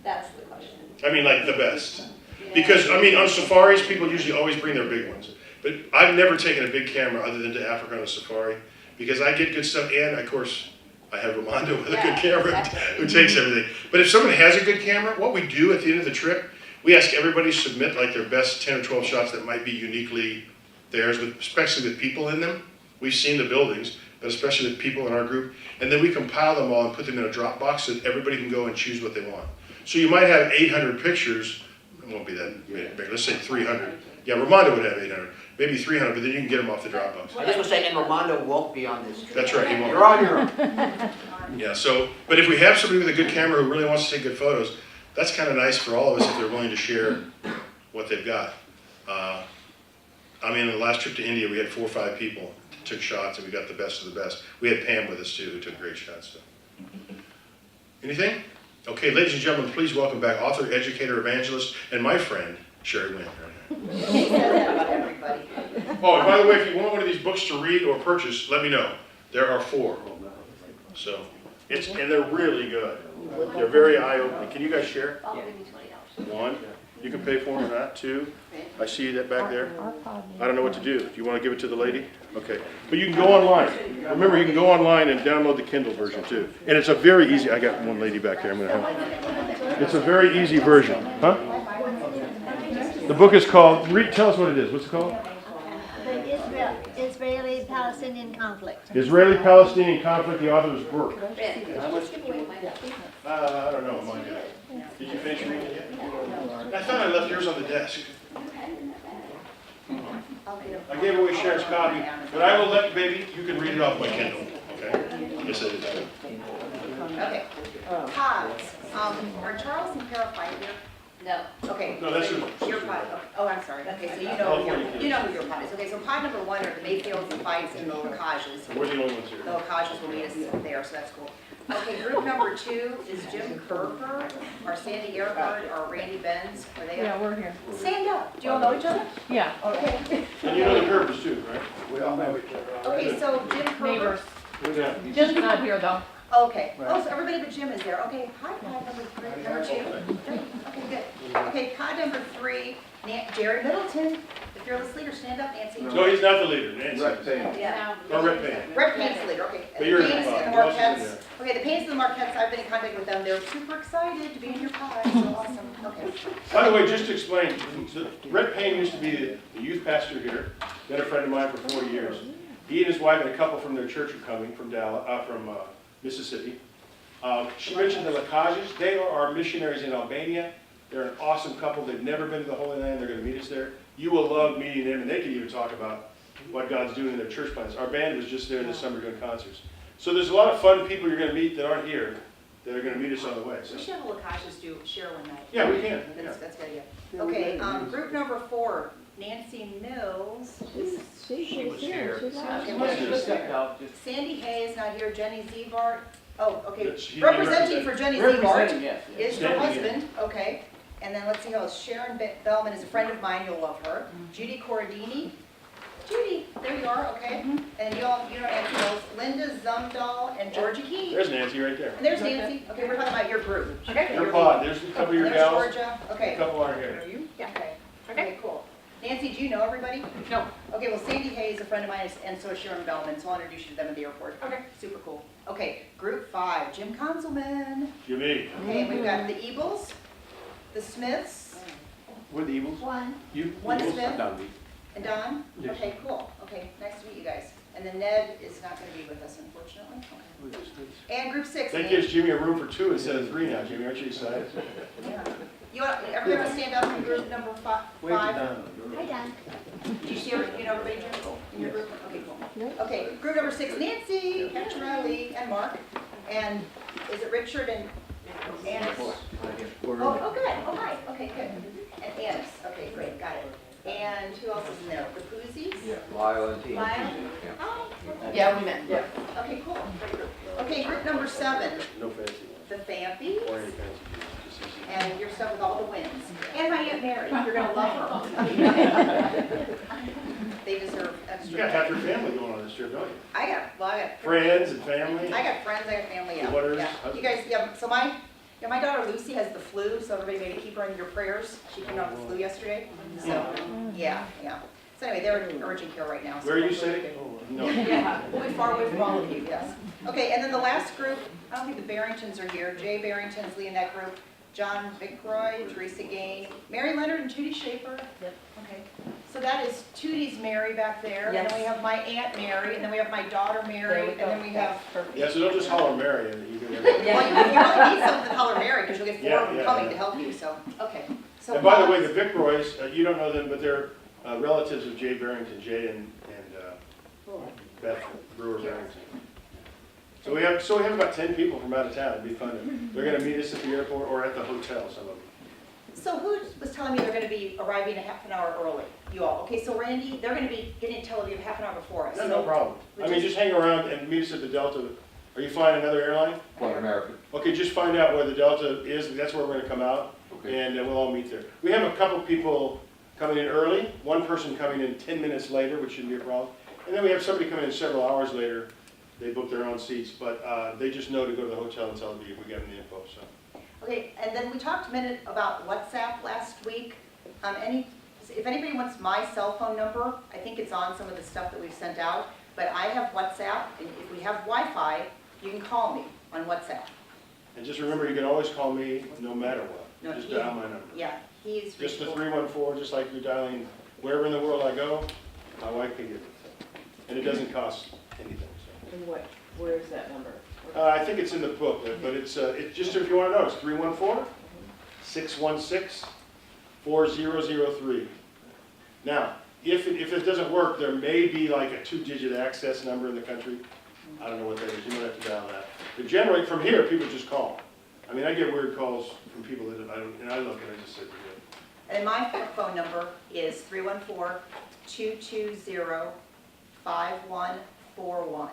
Speaker 6: That's the question.
Speaker 2: I mean, like the best. Because, I mean, on safaris, people usually always bring their big ones. But I've never taken a big camera other than to Africa on a safari, because I get good stuff, and of course, I have Ramondo with a good camera who takes everything. But if someone has a good camera, what we do at the end of the trip, we ask everybody to submit like their best 10 or 12 shots that might be uniquely theirs, especially with people in them. We've seen the buildings, but especially with people in our group. And then we compile them all and put them in a Dropbox so that everybody can go and choose what they want. So you might have 800 pictures. It won't be that big. Let's say 300. Yeah, Ramondo would have 800. Maybe 300, but then you can get them off the Dropbox.
Speaker 14: I just want to say, and Ramondo won't be on this trip.
Speaker 2: That's right, he won't.
Speaker 14: You're on your own.
Speaker 2: Yeah, so, but if we have somebody with a good camera who really wants to take good photos, that's kind of nice for all of us if they're willing to share what they've got. I mean, the last trip to India, we had 4 or 5 people took shots, and we got the best of the best. We had Pam with us too, who took great shots. So. Anything? Okay, ladies and gentlemen, please welcome back author, educator, evangelist, and my friend, Sherry Wynn.
Speaker 11: He said that about everybody.
Speaker 2: Oh, and by the way, if you want one of these books to read or purchase, let me know. There are 4. So, and they're really good. They're very eye-opening. Can you guys share?
Speaker 13: I'll give you $20.
Speaker 2: 1, you can pay for them or not. 2, I see that back there. I don't know what to do. Do you want to give it to the lady? Okay. But you can go online. Remember, you can go online and download the Kindle version too. And it's a very easy, I got one lady back there. I'm going to help. It's a very easy version. Huh? The book is called, tell us what it is. What's it called?
Speaker 10: The Israeli-Palestinian conflict.
Speaker 2: Israeli-Palestinian conflict, the author's work.
Speaker 6: How much?
Speaker 2: I don't know. Mine did. Did you finish reading it yet? I thought I left yours on the desk. I gave away Sharon's copy, but I will let, baby, you can read it off my Kindle. Okay? Yes, it is.
Speaker 11: Okay, pods, are Charles and Carol Fight here?
Speaker 6: No.
Speaker 11: Okay.
Speaker 2: No, that's
Speaker 11: your pod. Okay. Oh, I'm sorry. Okay, so you know who your pod is. Okay, so pod number 1 are the Mayfields, the Fights, and the Lacages.
Speaker 2: We're the only ones here.
Speaker 11: The Lacages will meet us there, so that's cool. Okay, group number 2 is Jim Kerper, or Sandy Earhart, or Randy Benz. Are they?
Speaker 4: Yeah, we're here.
Speaker 11: Stand up. Do you all know each other?
Speaker 4: Yeah.
Speaker 11: Okay.
Speaker 2: And you know the Curvers too, right?
Speaker 7: We all know each other.
Speaker 11: Okay, so Jim Kerper.
Speaker 4: Neighbors.
Speaker 2: Yeah.
Speaker 4: Jim's not here though.
Speaker 11: Okay, oh, so everybody but Jim is there. Okay, pod number 2. Okay, good. Okay, pod number 3, Jerry Middleton, the fearless leader. Stand up, Nancy.
Speaker 2: No, he's not the leader. Nancy.
Speaker 7: Rep Payne.
Speaker 11: Yeah.
Speaker 2: Or Rep Payne.
Speaker 11: Rep Payne's the leader, okay.
Speaker 2: But
Speaker 11: And
Speaker 2: you're
Speaker 11: the
Speaker 2: in the
Speaker 11: Paynes
Speaker 2: pod.
Speaker 11: and the
Speaker 2: Who else is in
Speaker 11: Marquettes.
Speaker 2: there?
Speaker 11: Okay, the Paynes and the Marquettes, I've been in contact with them. They're super excited to be in your pod, so awesome. Okay.
Speaker 2: By the way, just to explain, Rep Payne used to be the youth pastor here. Been a friend of mine for 40 years. He and his wife and a couple from their church are coming from Mississippi. She mentioned the Lacages. They are our missionaries in Albania. They're an awesome couple. They've never been to the Holy Land. They're going to meet us there. You will love meeting them, and they can even talk about what God's doing in their church plans. Our band was just there this summer doing concerts. So there's a lot of fun people you're going to meet that aren't here that are going to meet us on the way. So.
Speaker 11: We should have the Lacages do share one night.
Speaker 2: Yeah, we can.
Speaker 11: That's a good idea. Okay, group number 4, Nancy Mills.
Speaker 14: She was here.
Speaker 11: Okay, Sandy Hay is not here. Jenny Zebart. Oh, okay.
Speaker 2: She
Speaker 11: Representing for Jenny Zebart
Speaker 14: Yes,
Speaker 11: is her husband. Okay. And then let's see who else. Sharon Bellman is a friend of mine. You'll love her. Judy Corradini. Judy, there you are. Okay. And you know Nancy Mills. Linda Zumdahl and Georgia Key.
Speaker 2: There's Nancy right there.
Speaker 11: And there's Nancy. Okay, we're talking about your group.
Speaker 4: Okay.
Speaker 2: Your pod. There's a couple of your
Speaker 11: There's
Speaker 2: gals.
Speaker 11: Georgia. Okay.
Speaker 2: A couple aren't here.
Speaker 11: Are you? Yeah. Okay. Okay, cool. Nancy, do you know everybody?
Speaker 4: No.
Speaker 11: Okay, well, Sandy Hay is a friend of mine, and so is Sharon Bellman, so I'll introduce you to them at the airport.
Speaker 4: Okay.
Speaker 11: Super cool. Okay, group 5, Jim Conselman.
Speaker 2: Jimmy.
Speaker 11: Okay, and we've got the Eagles, the Smiths,
Speaker 2: We're the Eagles.
Speaker 10: One.
Speaker 2: You?
Speaker 11: One
Speaker 2: Eagles?
Speaker 11: Smith.
Speaker 2: Down me.
Speaker 11: and Don.
Speaker 2: Yes.
Speaker 11: Okay, cool. Okay, nice to meet you guys. And then Ned is not going to be with us, unfortunately. Okay. And group 6.
Speaker 2: That gives Jimmy a room for 2 instead of 3 now, Jimmy. Aren't you excited?
Speaker 11: Yeah. You want, everybody want to stand up in group number five?
Speaker 10: Hi, Don.
Speaker 11: Do you see, you know, everybody in your group? Okay, cool. Okay, group number 6, Nancy, Cacciarelli, and Mark. And is it Richard and Annis? Oh, good. Oh, hi. Okay, good. And Annis. Okay, great. Got it. And who else is in there? The Poozies?
Speaker 5: Lyle and Tina.
Speaker 11: Lyle? Hi.
Speaker 12: Yeah, we met, yeah.
Speaker 11: Okay, cool. Great group. Okay, group number 7,
Speaker 2: No fancy
Speaker 11: the Fampies.
Speaker 2: or any fancy, just easy.
Speaker 11: And your stuff with all the wins. And my Aunt Mary, you're gonna love her. They deserve extra.
Speaker 2: You got half your family going on this trip, don't you?
Speaker 11: I got
Speaker 2: Friends and family?
Speaker 11: I got friends, I got family, yeah.
Speaker 2: Daughters,
Speaker 11: Yeah.
Speaker 2: husband.
Speaker 11: You guys, yeah, so my daughter Lucy has the flu, so everybody maybe keep her in your prayers. She came out with the flu yesterday, so, yeah. So anyway, they're in urgent care right now. So
Speaker 2: Where are you
Speaker 11: hopefully
Speaker 2: sitting?
Speaker 11: they-
Speaker 2: No.
Speaker 11: Yeah, we'll be far away from all of you, yes. Okay, and then the last group, I don't think the Barringtons are here. Jay Barrington's leading that group. John Vickroy, Teresa Gain, Mary Leonard and Judy Schaefer.
Speaker 12: Yep.
Speaker 11: Okay, so that is Tootie's Mary back there. And
Speaker 12: Yes.
Speaker 11: then we have my Aunt Mary, and then we have my daughter Mary, and then we have
Speaker 2: Yeah, so don't just holler Mary and you can.
Speaker 11: well, you really need something to holler Mary, because you'll get 4 of them
Speaker 2: Yeah,
Speaker 11: coming
Speaker 2: yeah.
Speaker 11: to help you, so, okay. So
Speaker 2: And by the way, the Vickroys, you don't know them, but they're relatives of Jay Barrington, Jay and Beth Brewer Barrington. So we have about 10 people from out of town. It'd be fun. They're gonna meet us at the airport or at the hotel, some of them.
Speaker 11: So who was telling me they're gonna be arriving a half an hour early? You all, okay, so Randy, they're gonna be getting to Tel Aviv half an hour before us.
Speaker 2: No,
Speaker 11: so-
Speaker 2: no problem. I mean, just hang around and meet us at the Delta. Are you flying another airline?
Speaker 7: Flight American.
Speaker 2: Okay, just find out where the Delta is, that's where we're gonna come out,
Speaker 7: Okay.
Speaker 2: and we'll all meet there. We have a couple people coming in early, one person coming in 10 minutes later, which shouldn't be a problem. And then we have somebody coming in several hours later. They book their own seats, but they just know to go to the hotel and tell them we got them the info, so.
Speaker 11: Okay, and then we talked a minute about WhatsApp last week. If anybody wants my cell phone number, I think it's on some of the stuff that we've sent out, but I have WhatsApp, and if we have Wi-Fi, you can call me on WhatsApp.
Speaker 2: And just remember, you can always call me no matter what.
Speaker 11: No,
Speaker 2: Just
Speaker 11: he-
Speaker 2: dial my number.
Speaker 11: Yeah, he's
Speaker 2: Just the
Speaker 11: reachable.
Speaker 2: 314, just like you're dialing wherever in the world I go, my wife can give it. And it doesn't cost anything, so.
Speaker 12: And where is that number?
Speaker 2: I think it's in the book, but it's just if you want to know, it's 314-616-4003. Now, if it doesn't work, there may be like a 2-digit access number in the country. I don't know what that is, you might have to dial that. But generally, from here, people just call. I mean, I get weird calls from people that I don't, and I look and I just say, forget it.
Speaker 11: And my phone number is 314-220-5141.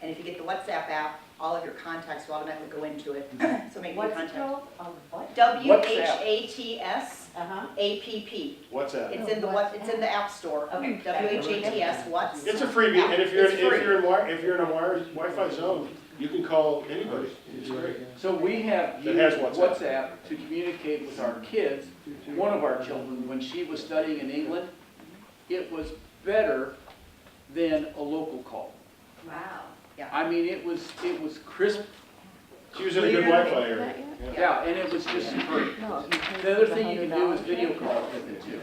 Speaker 11: And if you get the WhatsApp app, all of your contacts will automatically go into it, so make new
Speaker 12: What's it
Speaker 11: contact.
Speaker 12: called? What?
Speaker 11: WHATS
Speaker 12: Uh-huh.
Speaker 11: APP.
Speaker 2: What's that?
Speaker 11: It's in the App Store.
Speaker 12: Okay.
Speaker 11: WHATS, what's?
Speaker 2: It's a freebie, and if you're
Speaker 11: It's free.
Speaker 2: in a Wi-Fi zone, you can call anybody. It's great.
Speaker 15: So we have
Speaker 2: That
Speaker 15: used
Speaker 2: has WhatsApp.
Speaker 15: WhatsApp to communicate with our kids. One of our children, when she was studying in England, it was better than a local call.
Speaker 11: Wow.
Speaker 15: I mean, it was crisp.
Speaker 2: She was in a good Wi-Fi area.
Speaker 15: Yeah, and it was just superb. The other thing you can do is video calls with it too.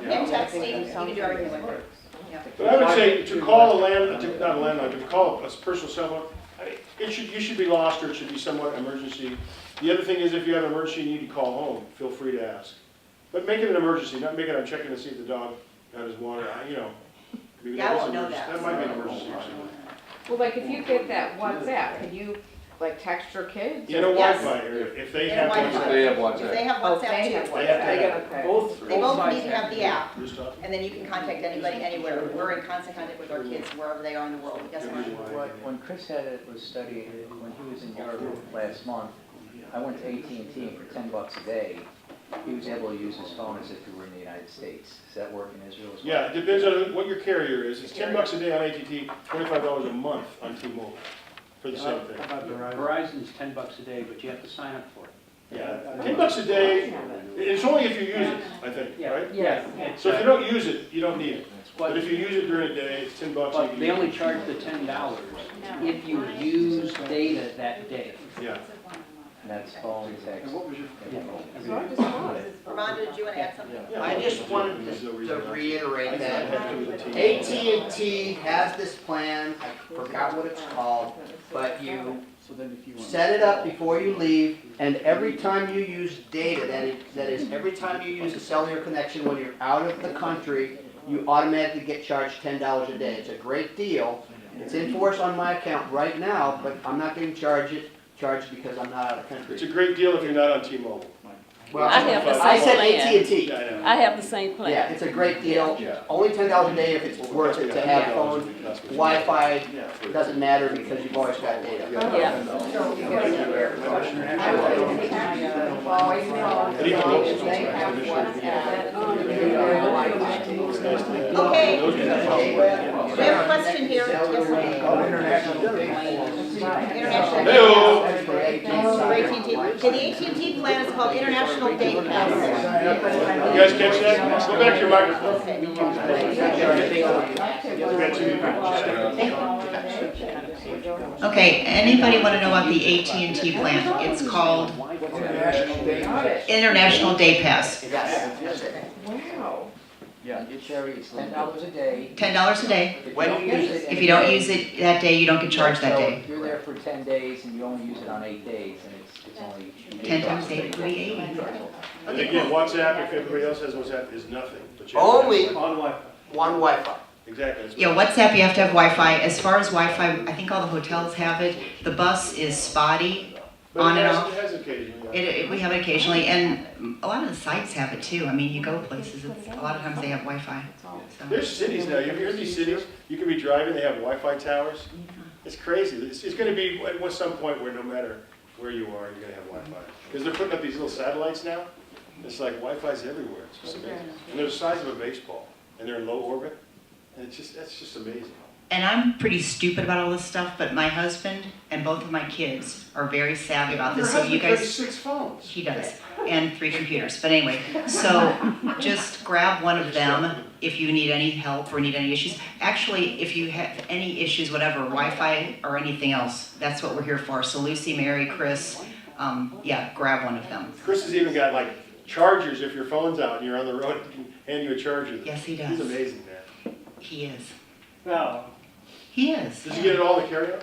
Speaker 11: And texting, you can do everything with it. Yeah.
Speaker 2: But I would say to call not a landline, but to call a personal cell phone, I mean, you should be lost or it should be somewhat emergency. The other thing is if you have an emergency and you need to call home, feel free to ask. But make it an emergency, not make it I'm checking to see if the dog got his water, maybe
Speaker 11: Yeah, I
Speaker 2: that is
Speaker 11: won't
Speaker 2: an
Speaker 11: know
Speaker 2: emergency.
Speaker 11: that.
Speaker 2: That might be an emergency or something.
Speaker 4: Well, like if you get that WhatsApp, can you like text your kids?
Speaker 2: In a
Speaker 11: Yes.
Speaker 2: Wi-Fi area, if they
Speaker 11: In a
Speaker 2: have
Speaker 11: Wi-Fi.
Speaker 2: WhatsApp.
Speaker 7: They have
Speaker 11: If they
Speaker 7: WhatsApp.
Speaker 11: have
Speaker 4: Oh,
Speaker 11: WhatsApp
Speaker 4: they
Speaker 11: too.
Speaker 4: have
Speaker 2: They
Speaker 4: WhatsApp.
Speaker 2: have
Speaker 15: They got
Speaker 4: Okay.
Speaker 15: both
Speaker 11: They both
Speaker 15: sides
Speaker 11: need to have the app,
Speaker 2: Who's talking?
Speaker 11: and then you can contact anybody anywhere. We're in constant contact with our kids wherever they are in the world. Yes, Mark?
Speaker 5: When Chris was studying, when he was in Europe last month, I went to AT&T and for $10 a day, he was able to use his phone as if he were in the United States. Does that work in Israel as well?
Speaker 2: Yeah, it depends on what your carrier is. It's $10 a day on AT&T, $25 a month on T-Mobile for the same thing.
Speaker 9: Verizon's $10 a day, but you have to sign up for it.
Speaker 2: Yeah, $10 a day, it's only if you use it, I think, right?
Speaker 9: Yeah.
Speaker 2: So if you don't use it, you don't need it. But
Speaker 9: But
Speaker 2: if you use it during the day, it's $10.
Speaker 9: but
Speaker 2: you can
Speaker 9: they
Speaker 2: use
Speaker 9: only
Speaker 2: it.
Speaker 9: charge the $10 if you use data that day.
Speaker 2: Yeah.
Speaker 5: And that's phone, text.
Speaker 15: And what was your?
Speaker 11: Ramonda, did you want to add something?
Speaker 14: I just wanted
Speaker 2: There's no
Speaker 14: to
Speaker 2: reason not
Speaker 14: reiterate
Speaker 2: I
Speaker 14: that
Speaker 2: have to with the T-Mobile.
Speaker 14: AT&T has this plan, I forgot what it's called, but you
Speaker 15: So then if you want.
Speaker 14: Set it up before you leave, and every time you use data, that is, every time you use a cellular connection when you're out of the country, you automatically get charged $10 a day. It's a great deal. It's in force on my account right now, but I'm not getting charged because I'm not out of the country.
Speaker 2: It's a great deal if you're not on T-Mobile.
Speaker 14: Well,
Speaker 12: I have the
Speaker 14: I
Speaker 12: same
Speaker 14: said
Speaker 12: plan.
Speaker 14: AT&T.
Speaker 2: Yeah, I know.
Speaker 12: I have the same plan.
Speaker 14: Yeah, it's a great deal. Only $10 a day if it's worth it to have phone. Wi-Fi doesn't matter because you've always got data.
Speaker 12: Yeah.
Speaker 11: Okay, we have a question here. International.
Speaker 2: Hey-o.
Speaker 11: For AT&T. Okay, the AT&T plan is called International Date Pass.
Speaker 2: You guys catch that? Go back to your microphone.
Speaker 1: Okay, anybody want to know about the AT&T plan? It's called International Day Pass.
Speaker 5: Wow. Yeah, Sherry, it's $10 a day.
Speaker 1: $10 a day.
Speaker 14: When you use it.
Speaker 1: If you don't use it that day, you don't get charged that
Speaker 5: So
Speaker 1: day.
Speaker 5: if you're there for 10 days and you only use it on 8 days, and it's only.
Speaker 1: 10 times 8 would be 80.
Speaker 2: And again, WhatsApp, if everybody else has WhatsApp, is nothing. But you have
Speaker 14: Only
Speaker 2: to have-
Speaker 3: On Wi-Fi.
Speaker 14: one Wi-Fi.
Speaker 2: Exactly. that's
Speaker 1: Yeah,
Speaker 2: what-
Speaker 1: WhatsApp, you have to have Wi-Fi. As far as Wi-Fi, I think all the hotels have it. The bus is spotty,
Speaker 2: But
Speaker 1: on
Speaker 2: it
Speaker 1: and
Speaker 2: has-
Speaker 1: off.
Speaker 2: It has occasionally.
Speaker 1: We have it occasionally, and a lot of the sites have it too. I mean, you go places, a lot of times they have Wi-Fi. So.
Speaker 2: There's cities now, you hear these cities, you can be driving, they have Wi-Fi towers. It's crazy. It's gonna be at some point where no matter where you are, you're gonna have Wi-Fi. Because they're putting up these little satellites now. It's like Wi-Fi's everywhere. It's just amazing. And they're the size of a baseball, and they're in low orbit. And that's just amazing.
Speaker 1: And I'm pretty stupid about all this stuff, but my husband and both of my kids are very savvy about
Speaker 2: Your
Speaker 1: this. So you
Speaker 2: husband carries
Speaker 1: guys,
Speaker 2: 6 phones.
Speaker 1: he does, and 3 computers. But anyway, so just grab one of them if you need any help or need any issues. Actually, if you have any issues, whatever, Wi-Fi or anything else, that's what we're here for. So Lucy, Mary, Chris, yeah, grab one of them.
Speaker 2: Chris has even got like chargers if your phone's out and you're on the road, he can hand you a charger.
Speaker 1: Yes, he does.
Speaker 2: He's amazing, man.
Speaker 1: He is.
Speaker 3: No.
Speaker 1: He is.
Speaker 2: Does he get it all to carry on?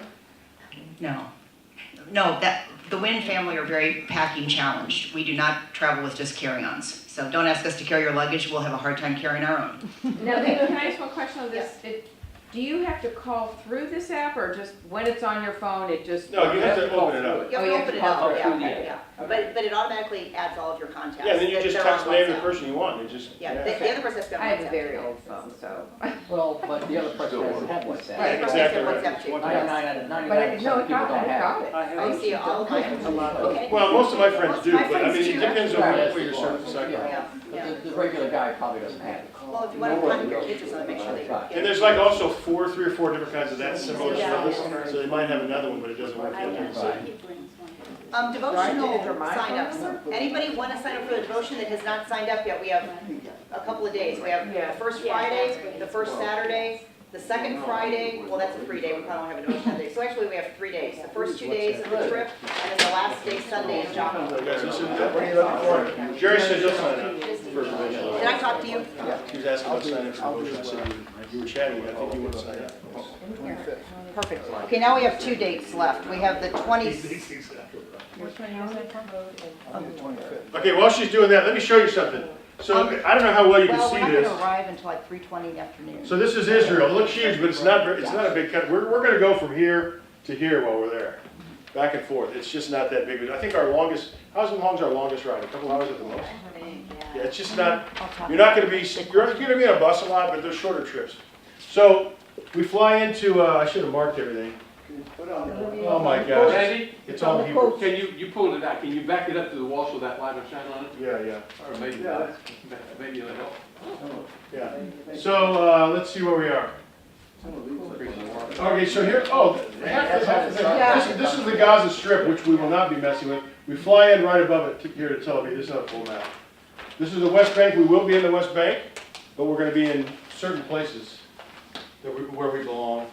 Speaker 1: No. No, the Wynn family are very packing challenged. We do not travel with just carry-ons. So don't ask us to carry your luggage, we'll have a hard time carrying our own.
Speaker 4: Now, can I ask one question on this? Do you have to call through this app, or just when it's on your phone, it just?
Speaker 2: No, you have to open it up.
Speaker 11: You
Speaker 4: Oh,
Speaker 11: have
Speaker 4: you
Speaker 11: to
Speaker 4: have
Speaker 11: open
Speaker 4: to
Speaker 11: it
Speaker 4: call
Speaker 11: up,
Speaker 4: through
Speaker 11: yeah,
Speaker 4: the app.
Speaker 11: yeah. But it automatically adds all of your contacts.
Speaker 2: Yeah, then you
Speaker 11: that-
Speaker 2: just
Speaker 11: that are
Speaker 2: text
Speaker 11: on
Speaker 2: the name of the
Speaker 11: WhatsApp.
Speaker 2: person you want, you just.
Speaker 11: Yeah, the other person has to be on
Speaker 4: I have a
Speaker 11: WhatsApp.
Speaker 4: very old phone, so.
Speaker 5: Well, but the other person doesn't have WhatsApp.
Speaker 11: Right, the person
Speaker 2: Exactly
Speaker 11: has to have
Speaker 2: right.
Speaker 11: WhatsApp too.
Speaker 5: 99 out of
Speaker 4: But
Speaker 5: 99%
Speaker 4: I,
Speaker 5: of
Speaker 4: no,
Speaker 5: people
Speaker 4: it got
Speaker 5: don't
Speaker 4: it, I
Speaker 5: have
Speaker 4: got
Speaker 5: it.
Speaker 4: it.
Speaker 11: I see all of mine. Okay.
Speaker 2: Well, most of my friends do,
Speaker 11: My
Speaker 2: but I mean,
Speaker 11: friends
Speaker 2: it
Speaker 11: do.
Speaker 2: depends on
Speaker 5: Right.
Speaker 2: what your service cycle.
Speaker 11: Yeah, yeah.
Speaker 5: But the regular guy probably doesn't have it.
Speaker 11: Well, if you want to contact your kids or something, make sure they get
Speaker 2: And there's like also 3 or 4 different kinds of that similar service, so they might have another one, but it doesn't work the other side.
Speaker 11: Devotional
Speaker 4: Right, for my
Speaker 11: signups. Anybody want to sign up for the devotion that has not signed up yet? We have a couple of days. We have the first Friday, the first Saturday, the second Friday, well, that's a free day, we probably don't have a devotion that day. So actually, we have 3 days. The first 2 days of the trip, and then the last day, Sunday, is Joshua.
Speaker 2: You guys listen to that? Jerry said he'll sign up for devotion.
Speaker 11: Did I talk to you?
Speaker 2: He was asking about signing up for devotion, I said you were chatting, I think you want to sign up.
Speaker 11: Perfect. Okay, now we have 2 dates left. We have the 20th.
Speaker 2: Okay, while she's doing that, let me show you something. So, I don't know how well you can
Speaker 11: Well, we're
Speaker 2: see
Speaker 11: not going
Speaker 2: this.
Speaker 11: to arrive until like 3:20 in the afternoon.
Speaker 2: So this is Israel. It looks huge, but it's not a big cut. We're going to go from here to here while we're there, back and forth. It's just not that big. I think our longest, how long's our longest ride? A couple hours at the most? Yeah, it's just not, you're not going to be, you're going to be on a bus a lot, but they're shorter trips. So we fly into, I should have marked everything. Oh my gosh.
Speaker 9: Randy,
Speaker 2: It's all Hebrew.
Speaker 9: can you pull it out, can you back it up to the wall so that light will shine on it?
Speaker 2: Yeah, yeah,
Speaker 9: Or maybe it'll help.
Speaker 2: yeah. So let's see where we are. Okay, so here, this is the Gaza Strip, which we will not be messing with. We fly in right above it here to Tel Aviv. This is not a full map. This is the West Bank. We will be in the West Bank, but we're going to be in certain places where we belong.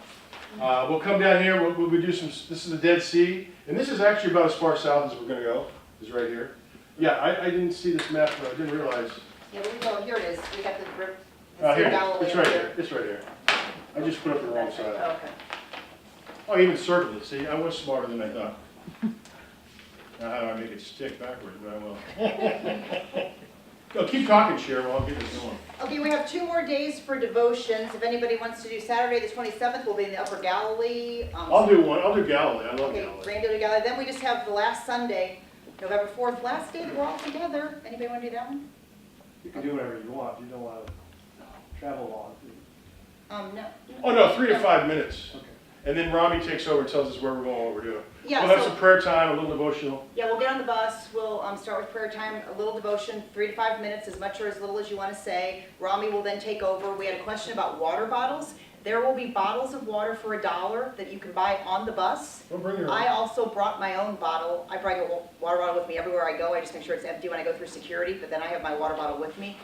Speaker 2: We'll come down here. We'll do some. This is the Dead Sea, and this is actually about as far south as we're going to go. Is right here. Yeah, I didn't see this map, but I didn't realize.
Speaker 11: Yeah, but we go, here it is. We got the rip.
Speaker 2: Here, it's right here. It's right here. I just put up the wrong side.
Speaker 11: Okay.
Speaker 2: Oh, even circle it, see, I was smarter than I thought. Now how do I make it stick backwards, but I will. Go, keep talking, Cheryl, I'll get this going.
Speaker 11: Okay, we have 2 more days for devotions. If anybody wants to do Saturday, the 27th, we'll be in the Upper Galilee.
Speaker 2: I'll do one, I'll do Galilee, I love
Speaker 11: Okay,
Speaker 2: Galilee.
Speaker 11: Randy will do Galilee. Then we just have the last Sunday, November 4th, last day that we're all together. Anybody want to do that one?
Speaker 3: You can do whatever you want, you don't want to travel long.
Speaker 11: No.
Speaker 2: Oh, no, 3 to 5 minutes.
Speaker 3: Okay.
Speaker 2: And then Robbie takes over and tells us where we're going, what we're doing.
Speaker 11: Yeah,
Speaker 2: We'll have
Speaker 11: so-
Speaker 2: some prayer time, a little devotional.
Speaker 11: Yeah, we'll get on the bus, we'll start with prayer time, a little devotion, 3 to 5 minutes, as much or as little as you want to say. Rami will then take over. We had a question about water bottles. There will be bottles of water for $1 that you can buy on the bus.
Speaker 2: Don't bring your own.
Speaker 11: I also brought my own bottle. I bring a water bottle with me everywhere I go. I just make sure it's empty when I go through security, but then I have my water bottle with me.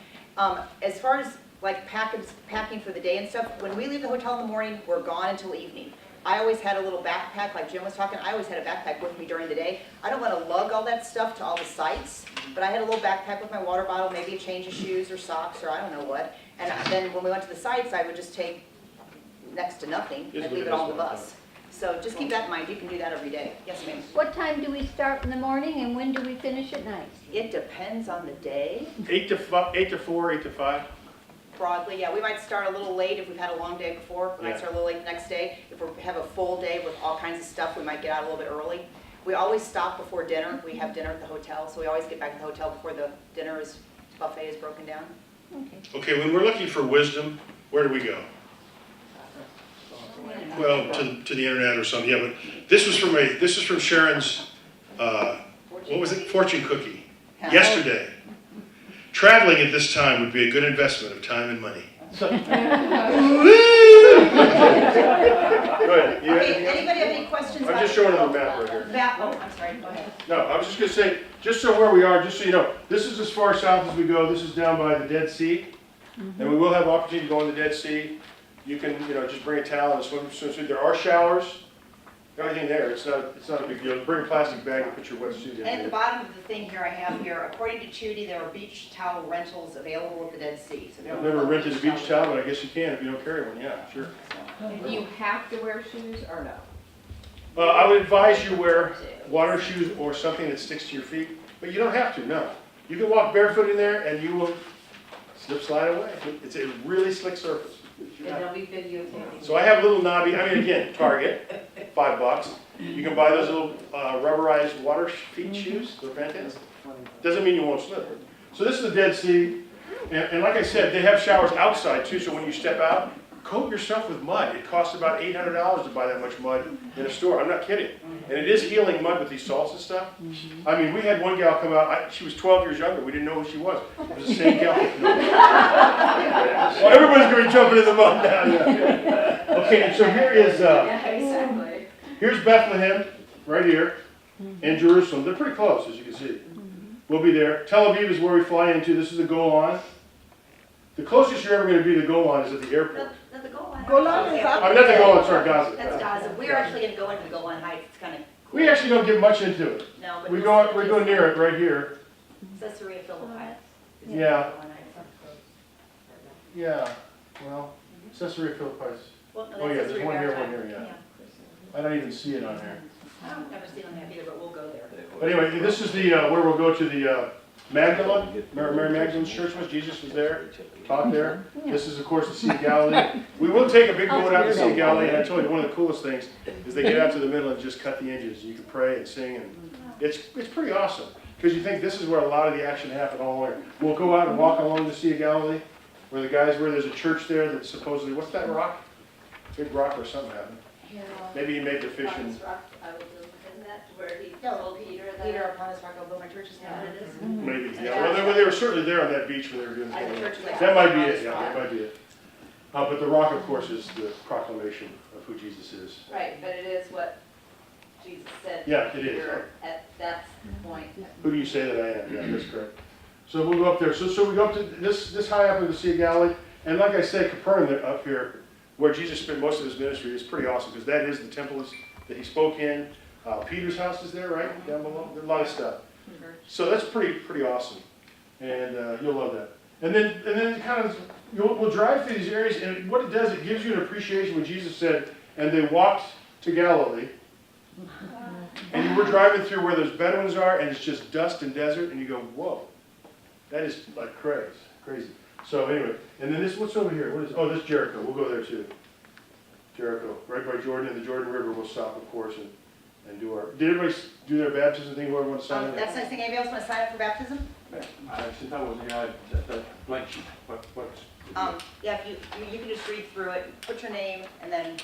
Speaker 11: As far as like packing for the day and stuff, when we leave the hotel in the morning, we're gone until evening. I always had a little backpack, like Jim was talking, I always had a backpack with me during the day. I don't want to lug all that stuff to all the sites, but I had a little backpack with my water bottle, maybe a change of shoes or socks or I don't know what. And then when we went to the sites, I would just take next to nothing and leave it all on the bus. So just keep that in mind, you can do that every day. Yes, ma'am?
Speaker 10: What time do we start in the morning and when do we finish at night?
Speaker 11: It depends on the day.
Speaker 2: 8 to 4, 8 to 5.
Speaker 11: Broadly, yeah, we might start a little late if we've had a long day before. We might
Speaker 2: Yeah.
Speaker 11: start a little late the next day. If we have a full day with all kinds of stuff, we might get out a little bit early. We always stop before dinner. We have dinner at the hotel, so we always get back to the hotel before the buffet is broken down.
Speaker 10: Okay.
Speaker 2: Okay, when we're looking for wisdom, where do we go? Well, to the internet or something, yeah, but this was from Sharon's, what was it, fortune cookie, yesterday. Traveling at this time would be a good investment of time and money. Go ahead. You have
Speaker 11: Okay,
Speaker 2: anything else?
Speaker 11: anybody have any questions?
Speaker 2: I'm just showing them the map right here.
Speaker 11: I'm sorry, go ahead.
Speaker 2: No, I was just gonna say, just so where we are, just so you know, this is as far south as we go. This is down by the Dead Sea. And we will have opportunity to go in the Dead Sea. You can, just bring a towel and swim. There are showers, everything there. It's not a big deal. Bring a plastic bag and put your wetsuit in.
Speaker 11: And at the bottom of the thing here I have here, according to Judy, there are beach towel rentals available at the Dead Sea. So
Speaker 2: I've never rented a beach towel, but I guess you can if you don't carry one, yeah, sure.
Speaker 4: Do you have to wear shoes or no?
Speaker 2: I would advise you wear water shoes or something that sticks to your feet, but you don't have to, no. You can walk barefoot in there and you will slide away. It's a really slick surface.
Speaker 4: And they'll be videotaping.
Speaker 2: So I have a little knobby, again, Target, $5. You can buy those little rubberized water feet shoes, they're fantastic. Doesn't mean you won't slip. So this is the Dead Sea, and like I said, they have showers outside too, so when you step out, coat yourself with mud. It costs about $800 to buy that much mud in a store, I'm not kidding. And it is healing mud with these salts and stuff. I mean, we had one gal come out, she was 12 years younger, we didn't know who she was. It was the same gal. Well, everybody's going to be jumping in the mud now. Yeah. Okay, so here is,
Speaker 4: Exactly.
Speaker 2: here's Bethlehem, right here, and Jerusalem. They're pretty close, as you can see. We'll be there. Tel Aviv is where we fly into. This is the Golan. The closest you're ever going to be to Golan is at the airport.
Speaker 11: No, the Golan.
Speaker 8: Golan is up.
Speaker 2: I mean, not the Golan, sorry, Gaza.
Speaker 11: That's Gaza. We're actually going to go into the Golan Heights. It's kind of cool.
Speaker 2: We actually don't get much into it.
Speaker 11: No, but
Speaker 2: We go near it right here.
Speaker 11: Caesarea Philippi.
Speaker 2: Yeah. Yeah, well, Caesarea Philippi.
Speaker 11: Well, no,
Speaker 2: Oh, yeah,
Speaker 11: that's
Speaker 2: there's
Speaker 11: Caesarea
Speaker 2: one here,
Speaker 11: Maritime.
Speaker 2: one here, yeah. I don't even see it on here.
Speaker 11: I don't ever see on that either, but we'll go there.
Speaker 2: But anyway, this is the, where we'll go to the Magdala, Mary Magdalene's church was, Jesus was there, taught there. This is, of course, the Sea of Galilee. We will take a big boat out to the Sea of Galilee, and I told you, one of the coolest things is they get out to the middle and just cut the engines. You can pray and sing, and it's pretty awesome. Because you think this is where a lot of the action happened all the way. We'll go out and walk along the Sea of Galilee, where the guys were. There's a church there that supposedly, what's that rock? Big rock or something happened. Maybe he made the fish and...
Speaker 6: Isn't that where he
Speaker 11: Yeah,
Speaker 6: told Peter that?
Speaker 11: Peter upon his rock, I'll build my church, is that what it is?
Speaker 2: Maybe, yeah. Well, they were certainly there on that beach when they were doing
Speaker 11: I the
Speaker 2: that.
Speaker 11: church was
Speaker 2: That might be
Speaker 11: on
Speaker 2: it,
Speaker 11: his
Speaker 2: yeah,
Speaker 11: rock.
Speaker 2: that might be it. But the rock, of course, is the proclamation of who Jesus is.
Speaker 6: Right, but it is what Jesus said. to
Speaker 2: Yeah, it is.
Speaker 6: Peter at that point.
Speaker 2: Who do you say that I am? Yeah, that's correct. So we'll go up there. So we go up to this high up in the Sea of Galilee. And like I say, Capernaum up here, where Jesus spent most of his ministry, is pretty awesome because that is the temple that he spoke in. Peter's house is there, right? Down below. There's a lot of stuff. So that's pretty awesome. And you'll love that. And then kind of, we'll drive through these areas, and what it does, it gives you an appreciation when Jesus said, and they walked
Speaker 16: to Galilee, and you were driving through where those Bedouins are, and it's just dust and desert, and you go, whoa, that is like crazy. So anyway, and then this, what's over here? What is, oh, this is Jericho. We'll go there too. Jericho, right by Jordan and the Jordan River. We'll stop, of course, and do our, did everybody do their baptism thing? Whoever wants to sign in?
Speaker 11: That's the next thing. Anybody else want to sign up for baptism?
Speaker 16: Since I wasn't here, I had that blank sheet. What's?
Speaker 11: Yeah, if you can just read through it, put your name, and then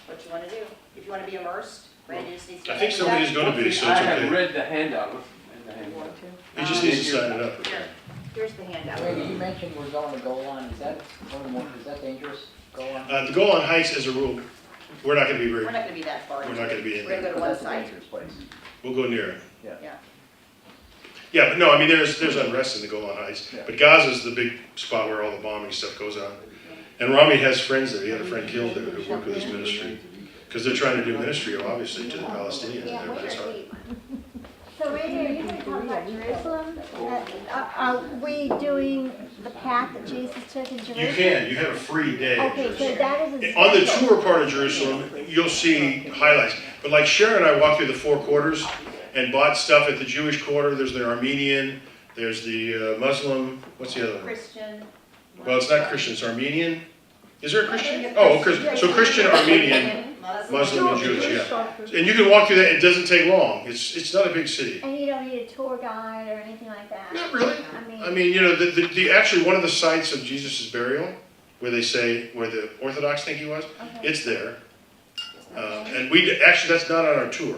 Speaker 11: what you want to do. If you want to be immersed, Randy just needs to.
Speaker 2: I think somebody's gonna be, so it's
Speaker 16: I had
Speaker 2: okay.
Speaker 16: read the handout. What's in the handout?
Speaker 2: He just needs to sign it up.
Speaker 11: Here, here's the handout.
Speaker 5: Randy, you mentioned we're going to Golan, is that dangerous, Golan?
Speaker 2: The Golan Heights, as a rule, we're not gonna be very,
Speaker 11: We're not going to be that far.
Speaker 2: we're not gonna be in
Speaker 11: We're going to
Speaker 2: there.
Speaker 11: go to one
Speaker 5: That's a
Speaker 11: side.
Speaker 5: dangerous place.
Speaker 2: We'll go near it.
Speaker 11: Yeah.
Speaker 2: Yeah, but no, I mean, there's unrest in the Golan Heights,
Speaker 5: Yeah.
Speaker 2: but Gaza's the big spot where all the bombing stuff goes on. And Rami has friends there. He had a friend killed there who worked with his ministry. Because they're trying to do ministry, obviously, to the Palestinians there, but it's hard.
Speaker 10: So Randy, are you gonna talk about Jerusalem? Are we doing the path that Jesus took in Jerusalem?
Speaker 2: You can, you have a free day. in
Speaker 10: Okay, so
Speaker 2: Jerusalem.
Speaker 10: that is a
Speaker 2: On the
Speaker 10: special-
Speaker 2: tour part of Jerusalem, you'll see highlights. But like Sharon and I walked through the four quarters and bought stuff at the Jewish quarter. There's the Armenian, there's the Muslim, what's the other one?
Speaker 11: Christian.
Speaker 2: Well, it's not Christian, it's Armenian. Is there a Christian? Oh, so Christian, Armenian, Muslim, and Jewish, yeah. And you can walk through that, it doesn't take long. It's not a big city.
Speaker 10: And you don't need a tour guide or anything like that?
Speaker 2: Not really. I mean, you know, actually one of the sites of Jesus' burial, where they say, where the Orthodox think he was, it's there. And actually, that's not on our tour.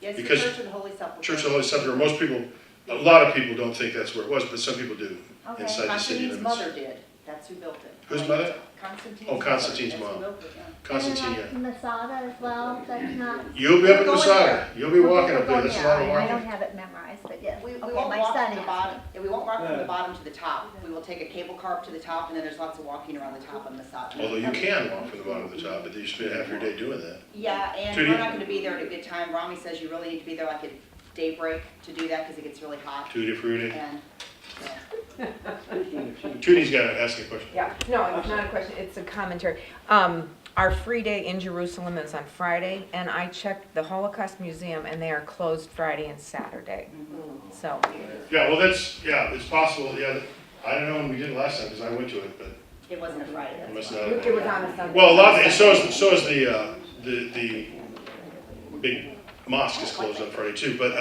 Speaker 11: Yes, the
Speaker 2: Because
Speaker 11: Church of the Holy Sepulchre.
Speaker 2: Church of the Holy Sepulchre, most people, a lot of people don't think that's where it was, but some people do,
Speaker 10: Okay.
Speaker 2: inside the city
Speaker 11: Constantine's
Speaker 2: limits.
Speaker 11: mother did. That's who built it.
Speaker 2: Whose mother?
Speaker 11: Constantine's
Speaker 2: Oh, Constantine's
Speaker 11: mother.
Speaker 2: mom.
Speaker 11: That's who built it, yeah.
Speaker 2: Constantine, yeah.
Speaker 10: And then like Masada as well, that's not.
Speaker 2: You'll be up at
Speaker 11: We're going
Speaker 2: Masada.
Speaker 11: there.
Speaker 2: You'll be walking up there,
Speaker 10: We're
Speaker 2: that's a
Speaker 10: going
Speaker 2: lot of
Speaker 10: there. I
Speaker 2: walking.
Speaker 10: don't have it memorized, but yes.
Speaker 11: We
Speaker 10: Okay,
Speaker 11: won't
Speaker 10: my
Speaker 11: walk
Speaker 10: son
Speaker 11: from the
Speaker 10: has
Speaker 11: bottom,
Speaker 10: it.
Speaker 11: yeah, we won't walk from the bottom to the top. We will take a cable car up to the top, and then there's lots of walking around the top of Masada.
Speaker 2: Although you can walk from the bottom to the top, but you spend half your day doing that.
Speaker 11: Yeah, and
Speaker 2: Tootie?
Speaker 11: we're not gonna be there at a good time. Rami says you really need to be there like at daybreak to do that, because it gets really hot.
Speaker 2: Tutti frutti.
Speaker 11: And, so.
Speaker 2: Tootie's got to ask a question.
Speaker 4: Yeah, no, it's not a question, it's a commentary. Our free day in Jerusalem is on Friday, and I checked the Holocaust Museum, and they are closed Friday and Saturday. So,
Speaker 2: Yeah, well, it's possible, yeah, I don't know when we did it last time, because I went to it, but
Speaker 11: It wasn't a Friday,
Speaker 2: it
Speaker 11: that's
Speaker 2: must
Speaker 11: why.
Speaker 2: not.
Speaker 4: it was on a Sunday.
Speaker 2: Well, a lot of, and so is the big mosque is closed on Friday too, but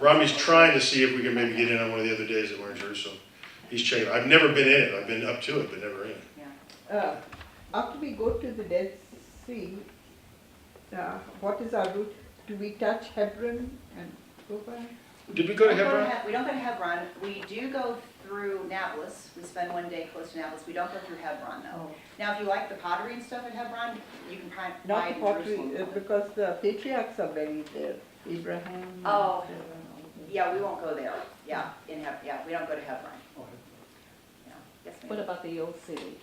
Speaker 2: Rami's trying to see if we can maybe get in on one of the other days that we're in Jerusalem. He's checking, I've never been in it, I've been up to it, but never in it.
Speaker 8: After we go to the Dead Sea, what is our route? Do we touch Hebron and go by?
Speaker 2: Did we go to Hebron?
Speaker 11: We don't go to Hebron. We do go through Nablus. We spend one day close to Nablus. We don't go through Hebron, though. Now, if you like the pottery and stuff at Hebron, you can find
Speaker 8: Not the
Speaker 11: in
Speaker 8: pottery,
Speaker 11: Jerusalem.
Speaker 8: because the patriarchs are buried there, Abraham.
Speaker 11: Oh, yeah, we won't go there. Yeah, we don't go to Hebron. Yeah. Yes, ma'am.
Speaker 12: What about the old city?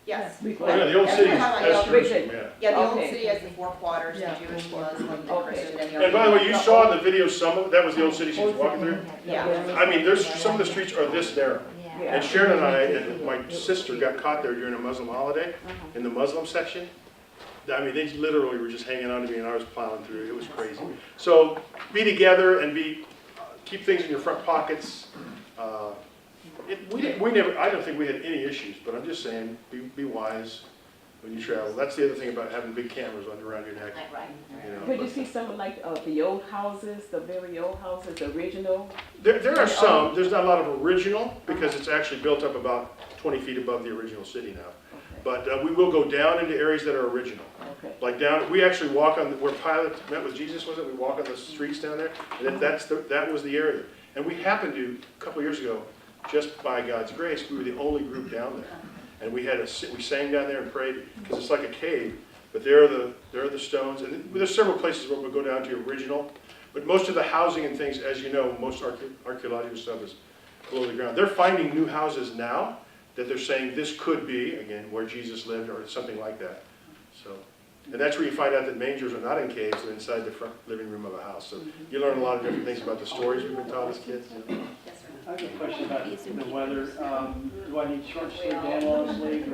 Speaker 11: Yes.
Speaker 2: Oh, yeah, the old city, that's Jerusalem, yeah.
Speaker 11: Yeah, the old
Speaker 12: Okay.
Speaker 11: city has the four quarters, the Jewish, Muslim, the
Speaker 12: Okay.
Speaker 11: Christian, and the
Speaker 2: And by the way, you
Speaker 11: Armenian.
Speaker 2: saw in the video some of, that was the old city she was walking through?
Speaker 11: Yeah.
Speaker 2: I mean, some of the streets are this narrow.
Speaker 10: Yeah.
Speaker 2: And Sharon and I and my sister got caught there during a Muslim holiday, in the Muslim section. I mean, they literally were just hanging on to me and I was plowing through, it was crazy. So, be together and keep things in your front pockets. We never, I don't think we had any issues, but I'm just saying, be wise when you travel. That's the other thing about having big cameras around your neck.
Speaker 11: Right.
Speaker 2: You know,
Speaker 12: Could you
Speaker 2: but-
Speaker 12: see some of like the old houses, the very old houses, the original?
Speaker 2: There are some, there's not a lot of original, because it's actually built up about 20 feet above the original city now. But we will go down into areas that are original.
Speaker 12: Okay.
Speaker 2: Like down, we actually walk on, where Pilate met with Jesus, was it? We walk on the streets down there, and that was the area. And we happened to, a couple of years ago, just by God's grace, we were the only group down there. And we sang down there and prayed, because it's like a cave, but there are the stones, and there's several places where we'll go down to original. But most of the housing and things, as you know, most archaeological stuff is below the ground. They're finding new houses now that they're saying this could be, again, where Jesus lived or something like that. So, and that's where you find out that mangers are not in caves, they're inside the front living room of a house. So you learn a lot of different things about the stories we've been taught as kids.
Speaker 11: Yes, sir.
Speaker 3: I have a question about the weather. Do I need short sleeve and long sleeve?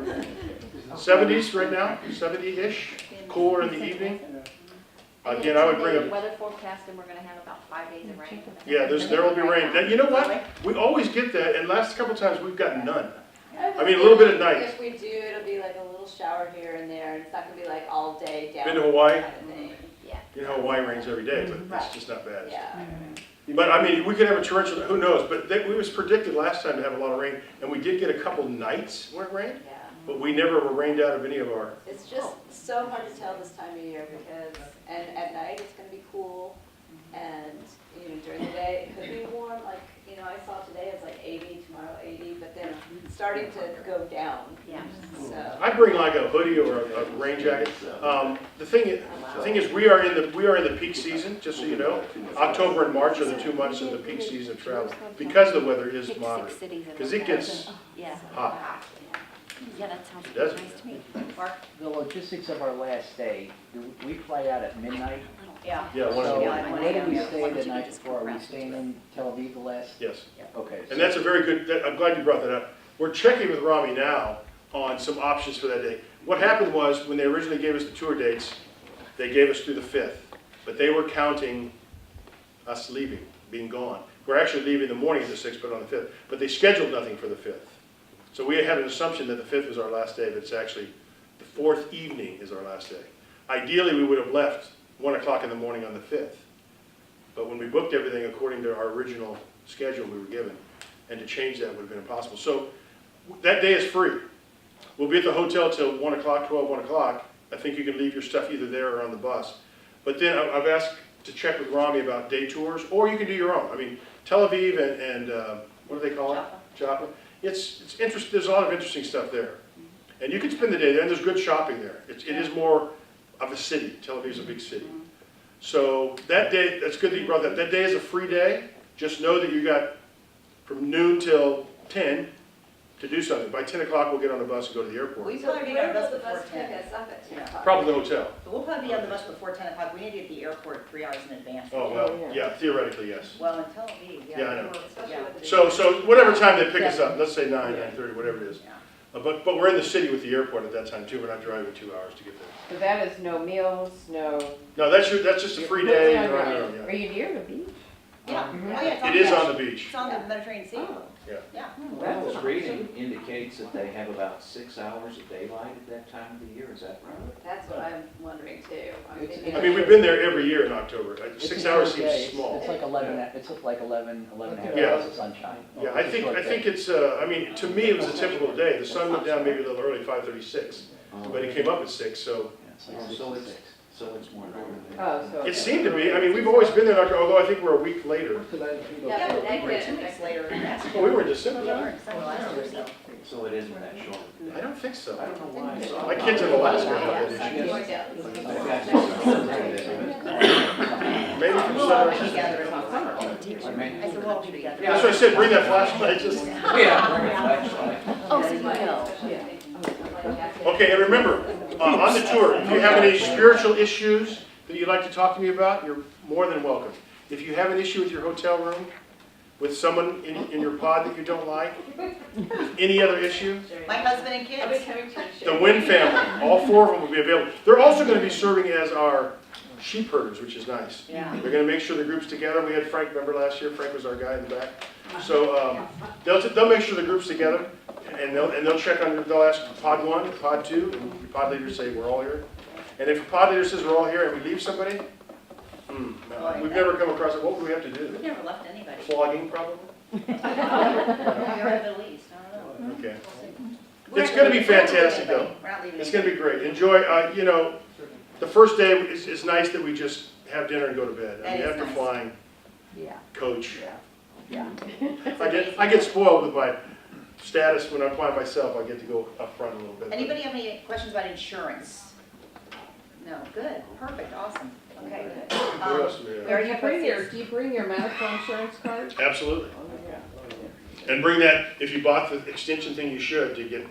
Speaker 2: 70s right now, 70-ish. cooler in the evening. Again, I would bring up,
Speaker 13: Weather forecast, and we're gonna have about 5 days of rain.
Speaker 2: yeah, there will be rain. Now, you know what? We always get that, and last couple times we've gotten none. I mean, a little bit at night.
Speaker 6: If we do, it'll be like a little shower here and there, and it's not gonna be like all day down.
Speaker 2: Been to Hawaii?
Speaker 6: kind of thing. Yeah.
Speaker 2: You know, Hawaii rains every day, but it's just not bad.
Speaker 6: Yeah.
Speaker 2: But I mean, we could have a torrential, who knows? But we was predicted last time to have a lot of rain, and we did get a couple nights where it rained,
Speaker 6: Yeah.
Speaker 2: but we never were rained out of any of our,
Speaker 6: It's just so hard to tell this time of year because, and at night it's gonna be cool, and, you know, during the day it could be warm, like, you know, I saw today it's like 80, tomorrow 80, but then it's starting to go down.
Speaker 13: Yeah.
Speaker 6: So,
Speaker 2: I bring like a hoodie or a rain jacket. The thing is, we are in the peak season, just so you know. October and March are the 2 months of the peak season of travel, because the weather is moderate, because it gets
Speaker 13: Yeah.
Speaker 2: hot.
Speaker 13: Yeah, that sounds
Speaker 2: It does.
Speaker 13: nice to me. Mark?
Speaker 5: The logistics of our last day, we fly out at midnight.
Speaker 11: Yeah.
Speaker 2: Yeah, one
Speaker 5: So
Speaker 2: of
Speaker 11: Yeah,
Speaker 2: them.
Speaker 11: one
Speaker 5: where do
Speaker 11: AM,
Speaker 5: we
Speaker 11: yeah.
Speaker 5: stay the night before? Are we staying in Tel Aviv the last?
Speaker 2: Yes.
Speaker 5: Okay.
Speaker 2: And that's a very good, I'm glad you brought that up. We're checking with Rami now on some options for that day. What happened was, when they originally gave us the tour dates, they gave us through the 5th, but they were counting us leaving, being gone. We're actually leaving the morning of the 6th, but on the 5th. But they scheduled nothing for the 5th. So we had an assumption that the 5th was our last day, but it's actually the 4th evening is our last day. Ideally, we would have left 1 o'clock in the morning on the 5th. But when we booked everything according to our original schedule we were given, and to change that would have been impossible. So that day is free. We'll be at the hotel till 1 o'clock, 1 o'clock. I think you can leave your stuff either there or on the bus. But then I've asked to check with Rami about day tours, or you can do your own. I mean, Tel Aviv and what do they call it? Joppa. It's interesting. There's a lot of interesting stuff there. And you can spend the day there, and there's good shopping there. It is more of a city. Tel Aviv is a big city. So that day, that's good that you brought that. That day is a free day. Just know that you got from noon till 10 to do something. By 10 o'clock, we'll get on the bus and go to the airport.
Speaker 11: We
Speaker 6: so
Speaker 11: probably be on
Speaker 6: where
Speaker 11: the
Speaker 6: will
Speaker 11: bus
Speaker 6: the
Speaker 11: before
Speaker 6: bus pick
Speaker 11: 10.
Speaker 6: us up at 10 o'clock?
Speaker 2: Probably the hotel.
Speaker 11: So we'll probably be on the bus before 10 o'clock. We need to be at the airport 3 hours in advance.
Speaker 2: Oh, well, yeah, theoretically, yes.
Speaker 11: Well, in Tel Aviv, yeah.
Speaker 2: Yeah, I know.
Speaker 6: Especially
Speaker 11: Yeah.
Speaker 6: with the-
Speaker 2: So whatever time they pick us up, let's say 9, 9:30, whatever it is.
Speaker 11: Yeah.
Speaker 2: But we're in the city with the airport at that time too. We're not driving 2 hours to get there.
Speaker 4: So that is no meals, no.
Speaker 2: No, that's just a free day.
Speaker 4: Are
Speaker 2: You're on your own, yeah.
Speaker 4: you near the beach?
Speaker 11: Yeah. Oh, yeah, it's on
Speaker 2: It
Speaker 11: the
Speaker 2: is
Speaker 11: beach.
Speaker 2: on the beach.
Speaker 11: It's on the Mediterranean Sea.
Speaker 2: Yeah.
Speaker 11: Yeah.
Speaker 5: What I was reading indicates that they have about 6 hours of daylight at that time of the year, is that right?
Speaker 6: That's what I'm wondering too. I'm
Speaker 5: It's-
Speaker 6: thinking-
Speaker 2: I mean, we've been there every year in October.
Speaker 5: It's
Speaker 2: 6
Speaker 5: a
Speaker 2: hours
Speaker 5: short day.
Speaker 2: seems small.
Speaker 5: It's like 11, it's like 11 and a half
Speaker 2: Yeah.
Speaker 5: hours of sunshine.
Speaker 2: Yeah, I
Speaker 5: It's a short
Speaker 2: think
Speaker 5: day.
Speaker 2: it's, I mean, to me, it was a typical day. The sun went down maybe a little early, 5:36, but it came up at 6, so.
Speaker 5: Yeah, it's like 6 to 6.
Speaker 17: So it's more important.
Speaker 4: Oh, so.
Speaker 2: It seemed to be, I mean, we've always been there in October, although I think we're a week later.
Speaker 11: Yeah, but we were 2 weeks later.
Speaker 2: Oh, we were in December,
Speaker 11: Yeah, we were
Speaker 2: right?
Speaker 11: in December last year, so.
Speaker 17: So it isn't that short.
Speaker 2: I don't think so.
Speaker 17: I don't know why.
Speaker 2: My kid's in Alaska. Maybe from
Speaker 11: We'll all be
Speaker 2: Sunrise.
Speaker 11: together in October. I said, we'll all be together.
Speaker 2: That's what I said, bring that flashlight, just.
Speaker 5: Yeah, bring a flashlight.
Speaker 13: Oh, so you know.
Speaker 2: Okay, and remember, on the tour, if you have any spiritual issues that you'd like to talk to me about, you're more than welcome. If you have an issue with your hotel room, with someone in your pod that you don't like, any other issue,
Speaker 11: My husband and kids.
Speaker 2: the Wynn family, all 4 of them will be available. They're also going to be serving as our sheep herders, which is nice.
Speaker 11: Yeah.
Speaker 2: They're going to make sure the group's together. We had Frank, remember last year? Frank was our guy in the back. So they'll make sure the group's together, and they'll check on, they'll ask pod 1, pod 2, and the pod leaders say we're all here. And if a pod leader says we're all here and we leave somebody, no, we've never come across it. What would we have to do?
Speaker 11: We've never left anybody.
Speaker 2: Flogging, probably?
Speaker 11: You're in the Middle East, I don't know.
Speaker 2: Okay.
Speaker 11: We're
Speaker 2: It's
Speaker 11: not
Speaker 2: going to be
Speaker 11: leaving- we're not leaving
Speaker 2: fantastic,
Speaker 11: anybody.
Speaker 2: though.
Speaker 11: We're not leaving
Speaker 2: It's going to
Speaker 11: anybody.
Speaker 2: be great. Enjoy, you know, the first day is nice that we just have dinner and go to bed. I
Speaker 11: That
Speaker 2: mean,
Speaker 11: is
Speaker 2: after
Speaker 11: nice.
Speaker 2: flying,
Speaker 4: Yeah,
Speaker 2: coach.
Speaker 4: yeah.
Speaker 2: I get spoiled with my status when I'm by myself. I get to go up front a little bit.
Speaker 11: Anybody have any questions about insurance? No, good, perfect, awesome. Okay, good.
Speaker 2: What else do we have?
Speaker 11: We already
Speaker 4: Do you bring your medical insurance card?
Speaker 2: Absolutely.
Speaker 4: Oh, yeah.
Speaker 2: And bring that, if you bought the extension thing, you should, to get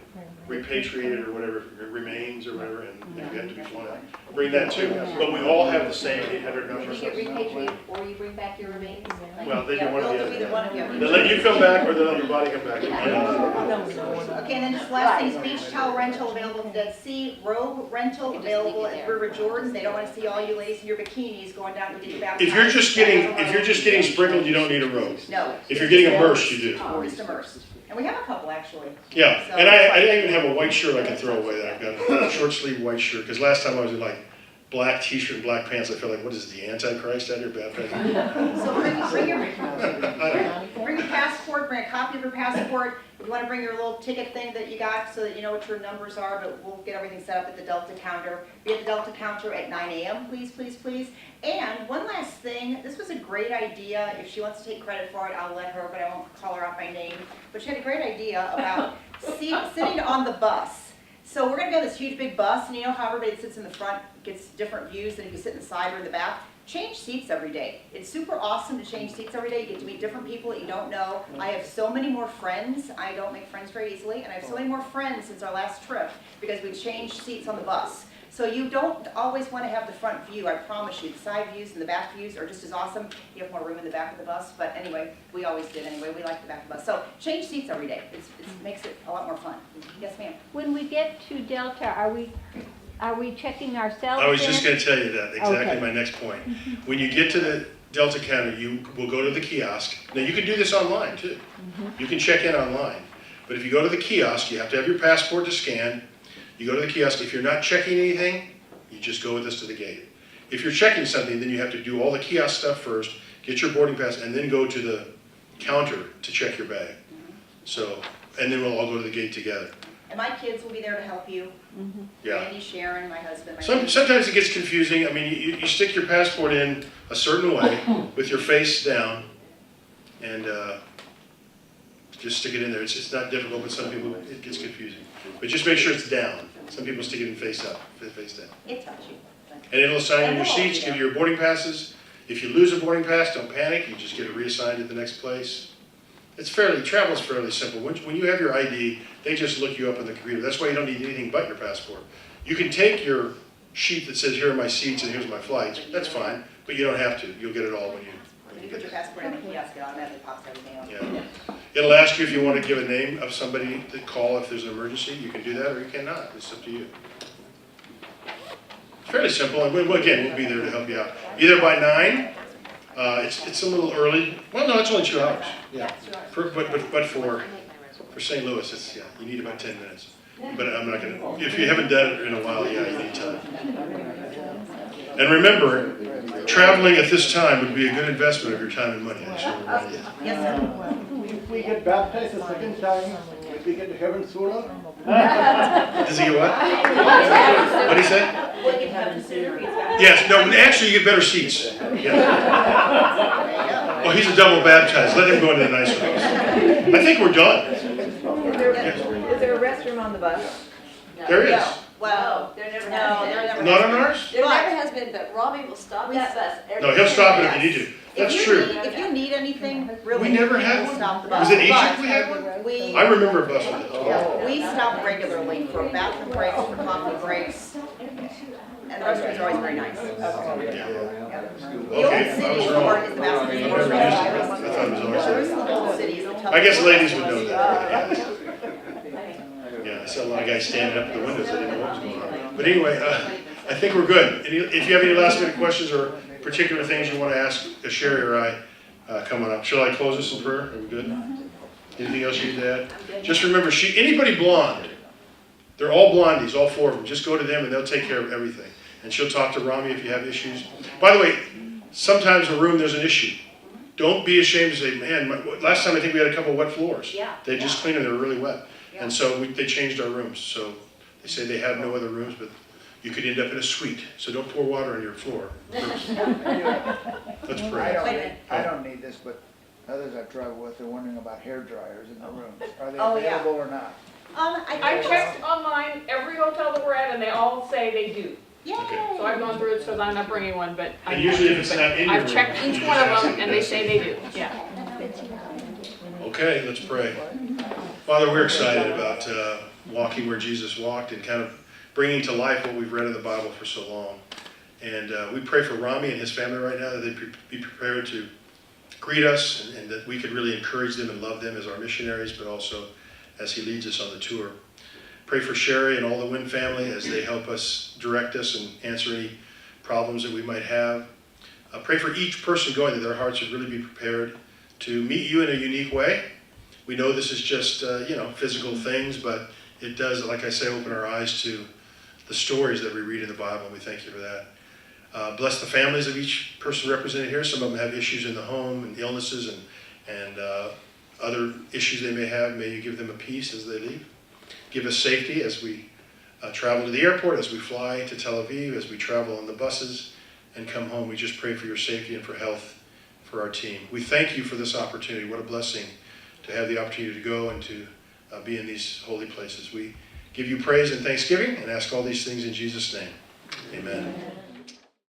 Speaker 2: repatriated or whatever, remains or whatever, and you have to be flown out. Bring that too, but we all have the same 800
Speaker 13: If
Speaker 2: number.
Speaker 13: you get repatriated or you bring back your remains.
Speaker 2: Well, they do one or the
Speaker 11: Either one of
Speaker 2: other.
Speaker 11: you.
Speaker 2: They let you come back or they let your body come back.
Speaker 11: Okay, and then just last thing is beach towel rental available at the Dead Sea, robe rental available at River Jordan. They don't want to see all you ladies in your bikinis going down to the bath.
Speaker 2: If you're just getting sprinkled, you don't need a robe.
Speaker 11: No.
Speaker 2: If you're getting immersed, you do.
Speaker 11: Just immersed. And we have a couple actually.
Speaker 2: Yeah,
Speaker 11: So
Speaker 2: and
Speaker 11: it's
Speaker 2: I didn't even have a white shirt I could throw away that I've got, a short sleeve white shirt, because last time I was in like black t-shirt and black pants, I felt like, what is the Antichrist out here, baptizing?
Speaker 11: So bring your passport, bring a copy of your passport. If you want to bring your little ticket thing that you got so that you know what your numbers are, but we'll get everything set up at the Delta counter. Be at the Delta counter at 9 a.m., please, please, please. And one last thing, this was a great idea. If she wants to take credit for it, I'll let her, but I won't call her out by name. But she had a great idea about sitting on the bus. So we're gonna go this huge big bus, and you know how everybody that sits in the front gets different views than if you sit in the side or in the back? Change seats every day. It's super awesome to change seats every day. You get to meet different people that you don't know. I have so many more friends. I don't make friends very easily, and I have so many more friends since our last trip because we changed seats on the bus. So you don't always want to have the front view, I promise you. The side views and the back views are just as awesome. You have more room in the back of the bus, but anyway, we always did anyway. We like the back of the bus. So change seats every day. It makes it a lot more fun. Yes, ma'am.
Speaker 10: When we get to Delta, are we checking ourselves
Speaker 2: I was just
Speaker 10: in?
Speaker 2: gonna tell you that, exactly
Speaker 10: Okay.
Speaker 2: my next point. When you get to the Delta counter, you will go to the kiosk. Now, you can do this online too. You can check in online. But if you go to the kiosk, you have to have your passport to scan. You go to the kiosk. If you're not checking anything, you just go with us to the gate. If you're checking something, then you have to do all the kiosk stuff first, get your boarding pass, and then go to the counter to check your bag. So, and then we'll all go to the gate together.
Speaker 11: And my kids will be there to help you.
Speaker 2: Yeah.
Speaker 11: Randy, Sharon, my husband. My
Speaker 2: Sometimes it gets confusing. I mean, you stick your passport in a certain way with your face down, and just stick it in there. It's not difficult, but some people, it gets confusing. But just make sure it's down. Some people stick it in face up, face down.
Speaker 11: It tells you.
Speaker 2: And it'll assign you your
Speaker 11: And they'll
Speaker 2: seats,
Speaker 11: all
Speaker 2: give
Speaker 11: be
Speaker 2: you your boarding passes. If you lose a boarding pass, don't panic. You just get it reassigned at the next place. Travel's fairly simple. When you have your ID, they just look you up on the computer. That's why you don't need anything but your passport. You can take your sheet that says, here are my seats and here's my flights. That's fine, but you don't have to. You'll get it all when you
Speaker 11: When you put your passport in the kiosk, it automatically pops everything up.
Speaker 2: Yeah. It'll ask you if you want to give a name of somebody to call if there's an emergency. You can do that or you cannot. It's up to you. It's fairly simple, and again, we'll be there to help you out. Either by 9, it's a little early. Well, no, it's only 2 hours. Yeah. But for St. Louis, it's, yeah, you need about 10 minutes. But I'm not gonna, if you haven't done it in a while, yeah, you need time. And remember, traveling at this time would be a good investment of your time and money, I should remind you.
Speaker 11: Yes, sir.
Speaker 3: If we get baptized a second time, will we get to heaven sooner?
Speaker 2: Does he get what? What'd he say?
Speaker 11: Well, you have to sooner, he's got-
Speaker 2: Yes, no, actually you get better seats. Yeah. Well, he's a double baptized. Let him go into the nice ones. I think we're done.
Speaker 4: Is there a restroom on the bus?
Speaker 2: There is.
Speaker 11: No. Well,
Speaker 6: There never
Speaker 11: no,
Speaker 6: has
Speaker 11: there
Speaker 6: been.
Speaker 11: never.
Speaker 2: Not
Speaker 11: has
Speaker 2: on
Speaker 11: been.
Speaker 2: ours?
Speaker 6: There never has been, but Robbie will stop that bus every.
Speaker 2: No, he'll stop it if you need to. That's
Speaker 11: If you
Speaker 2: true.
Speaker 11: need- If you need anything, really.
Speaker 2: We never had
Speaker 11: we'll
Speaker 2: one?
Speaker 11: Stop the bus.
Speaker 2: Was it Egypt
Speaker 11: But
Speaker 2: we had one?
Speaker 11: We,
Speaker 2: I remember a bus with it.
Speaker 11: yeah, we stop regularly for bathroom breaks, for coffee breaks. And the restrooms are always very nice. The old
Speaker 2: Okay, I
Speaker 11: city
Speaker 2: was
Speaker 11: is
Speaker 2: wrong.
Speaker 11: the bathroom.
Speaker 2: I never used it. I thought it was always there.
Speaker 11: Jerusalem, the old city is the toughest.
Speaker 2: I guess ladies would know that. Yeah, I saw a lot of guys standing up at the windows. I didn't know what was going on. But anyway, I think we're good. If you have any last minute questions or particular things you want to ask Sherry or I, come on up. Shall I close this in prayer? Are we good? Anything else you need to add? Just remember, anybody blonde, they're all blondies, all 4 of them. Just go to them and they'll take care of everything. And she'll talk to Rami if you have issues. By the way, sometimes in a room there's an issue. Don't be ashamed to say, man, last time I think we had a couple wet floors.
Speaker 11: Yeah.
Speaker 2: They just cleaned them, they were really wet. And so they changed our rooms. So they say they have no other rooms, but you could end up in a suite. So don't pour water on your floor. Let's pray.
Speaker 18: I don't need this, but others I've traveled with are wondering about hair dryers in the rooms. Are they
Speaker 11: Oh, yeah.
Speaker 18: available or not?
Speaker 12: I checked online, every hotel that we're at, and they all say they do.
Speaker 11: Yay!
Speaker 12: So I've gone through it, so I'm not bringing one, but.
Speaker 2: And usually if it's not in your room,
Speaker 12: I've checked
Speaker 2: you
Speaker 12: each
Speaker 2: just
Speaker 12: one of
Speaker 2: ask
Speaker 12: them,
Speaker 2: them
Speaker 12: and
Speaker 2: to
Speaker 12: they
Speaker 2: do
Speaker 12: say they do, yeah.
Speaker 2: Okay, let's pray. Father, we're excited about walking where Jesus walked and kind of bringing to life what we've read in the Bible for so long. And we pray for Rami and his family right now, that they'd be prepared to greet us and that we could really encourage them and love them as our missionaries, but also as he leads us on the tour. Pray for Sherry and all the Wynn family as they help us, direct us, and answer any problems that we might have. Pray for each person going, that their hearts would really be prepared to meet you in a unique way. We know this is just, physical things, but it does, like I say, open our eyes to the stories that we read in the Bible, and we thank you for that. Bless the families of each person represented here. Some of them have issues in the home and illnesses and other issues they may have. May you give them a peace as they leave. Give us safety as we travel to the airport, as we fly to Tel Aviv, as we travel on the buses and come home. We just pray for your safety and for health for our team. We thank you for this opportunity. What a blessing to have the opportunity to go and to be in these holy places. We give you praise and thanksgiving and ask all these things in Jesus' name. Amen.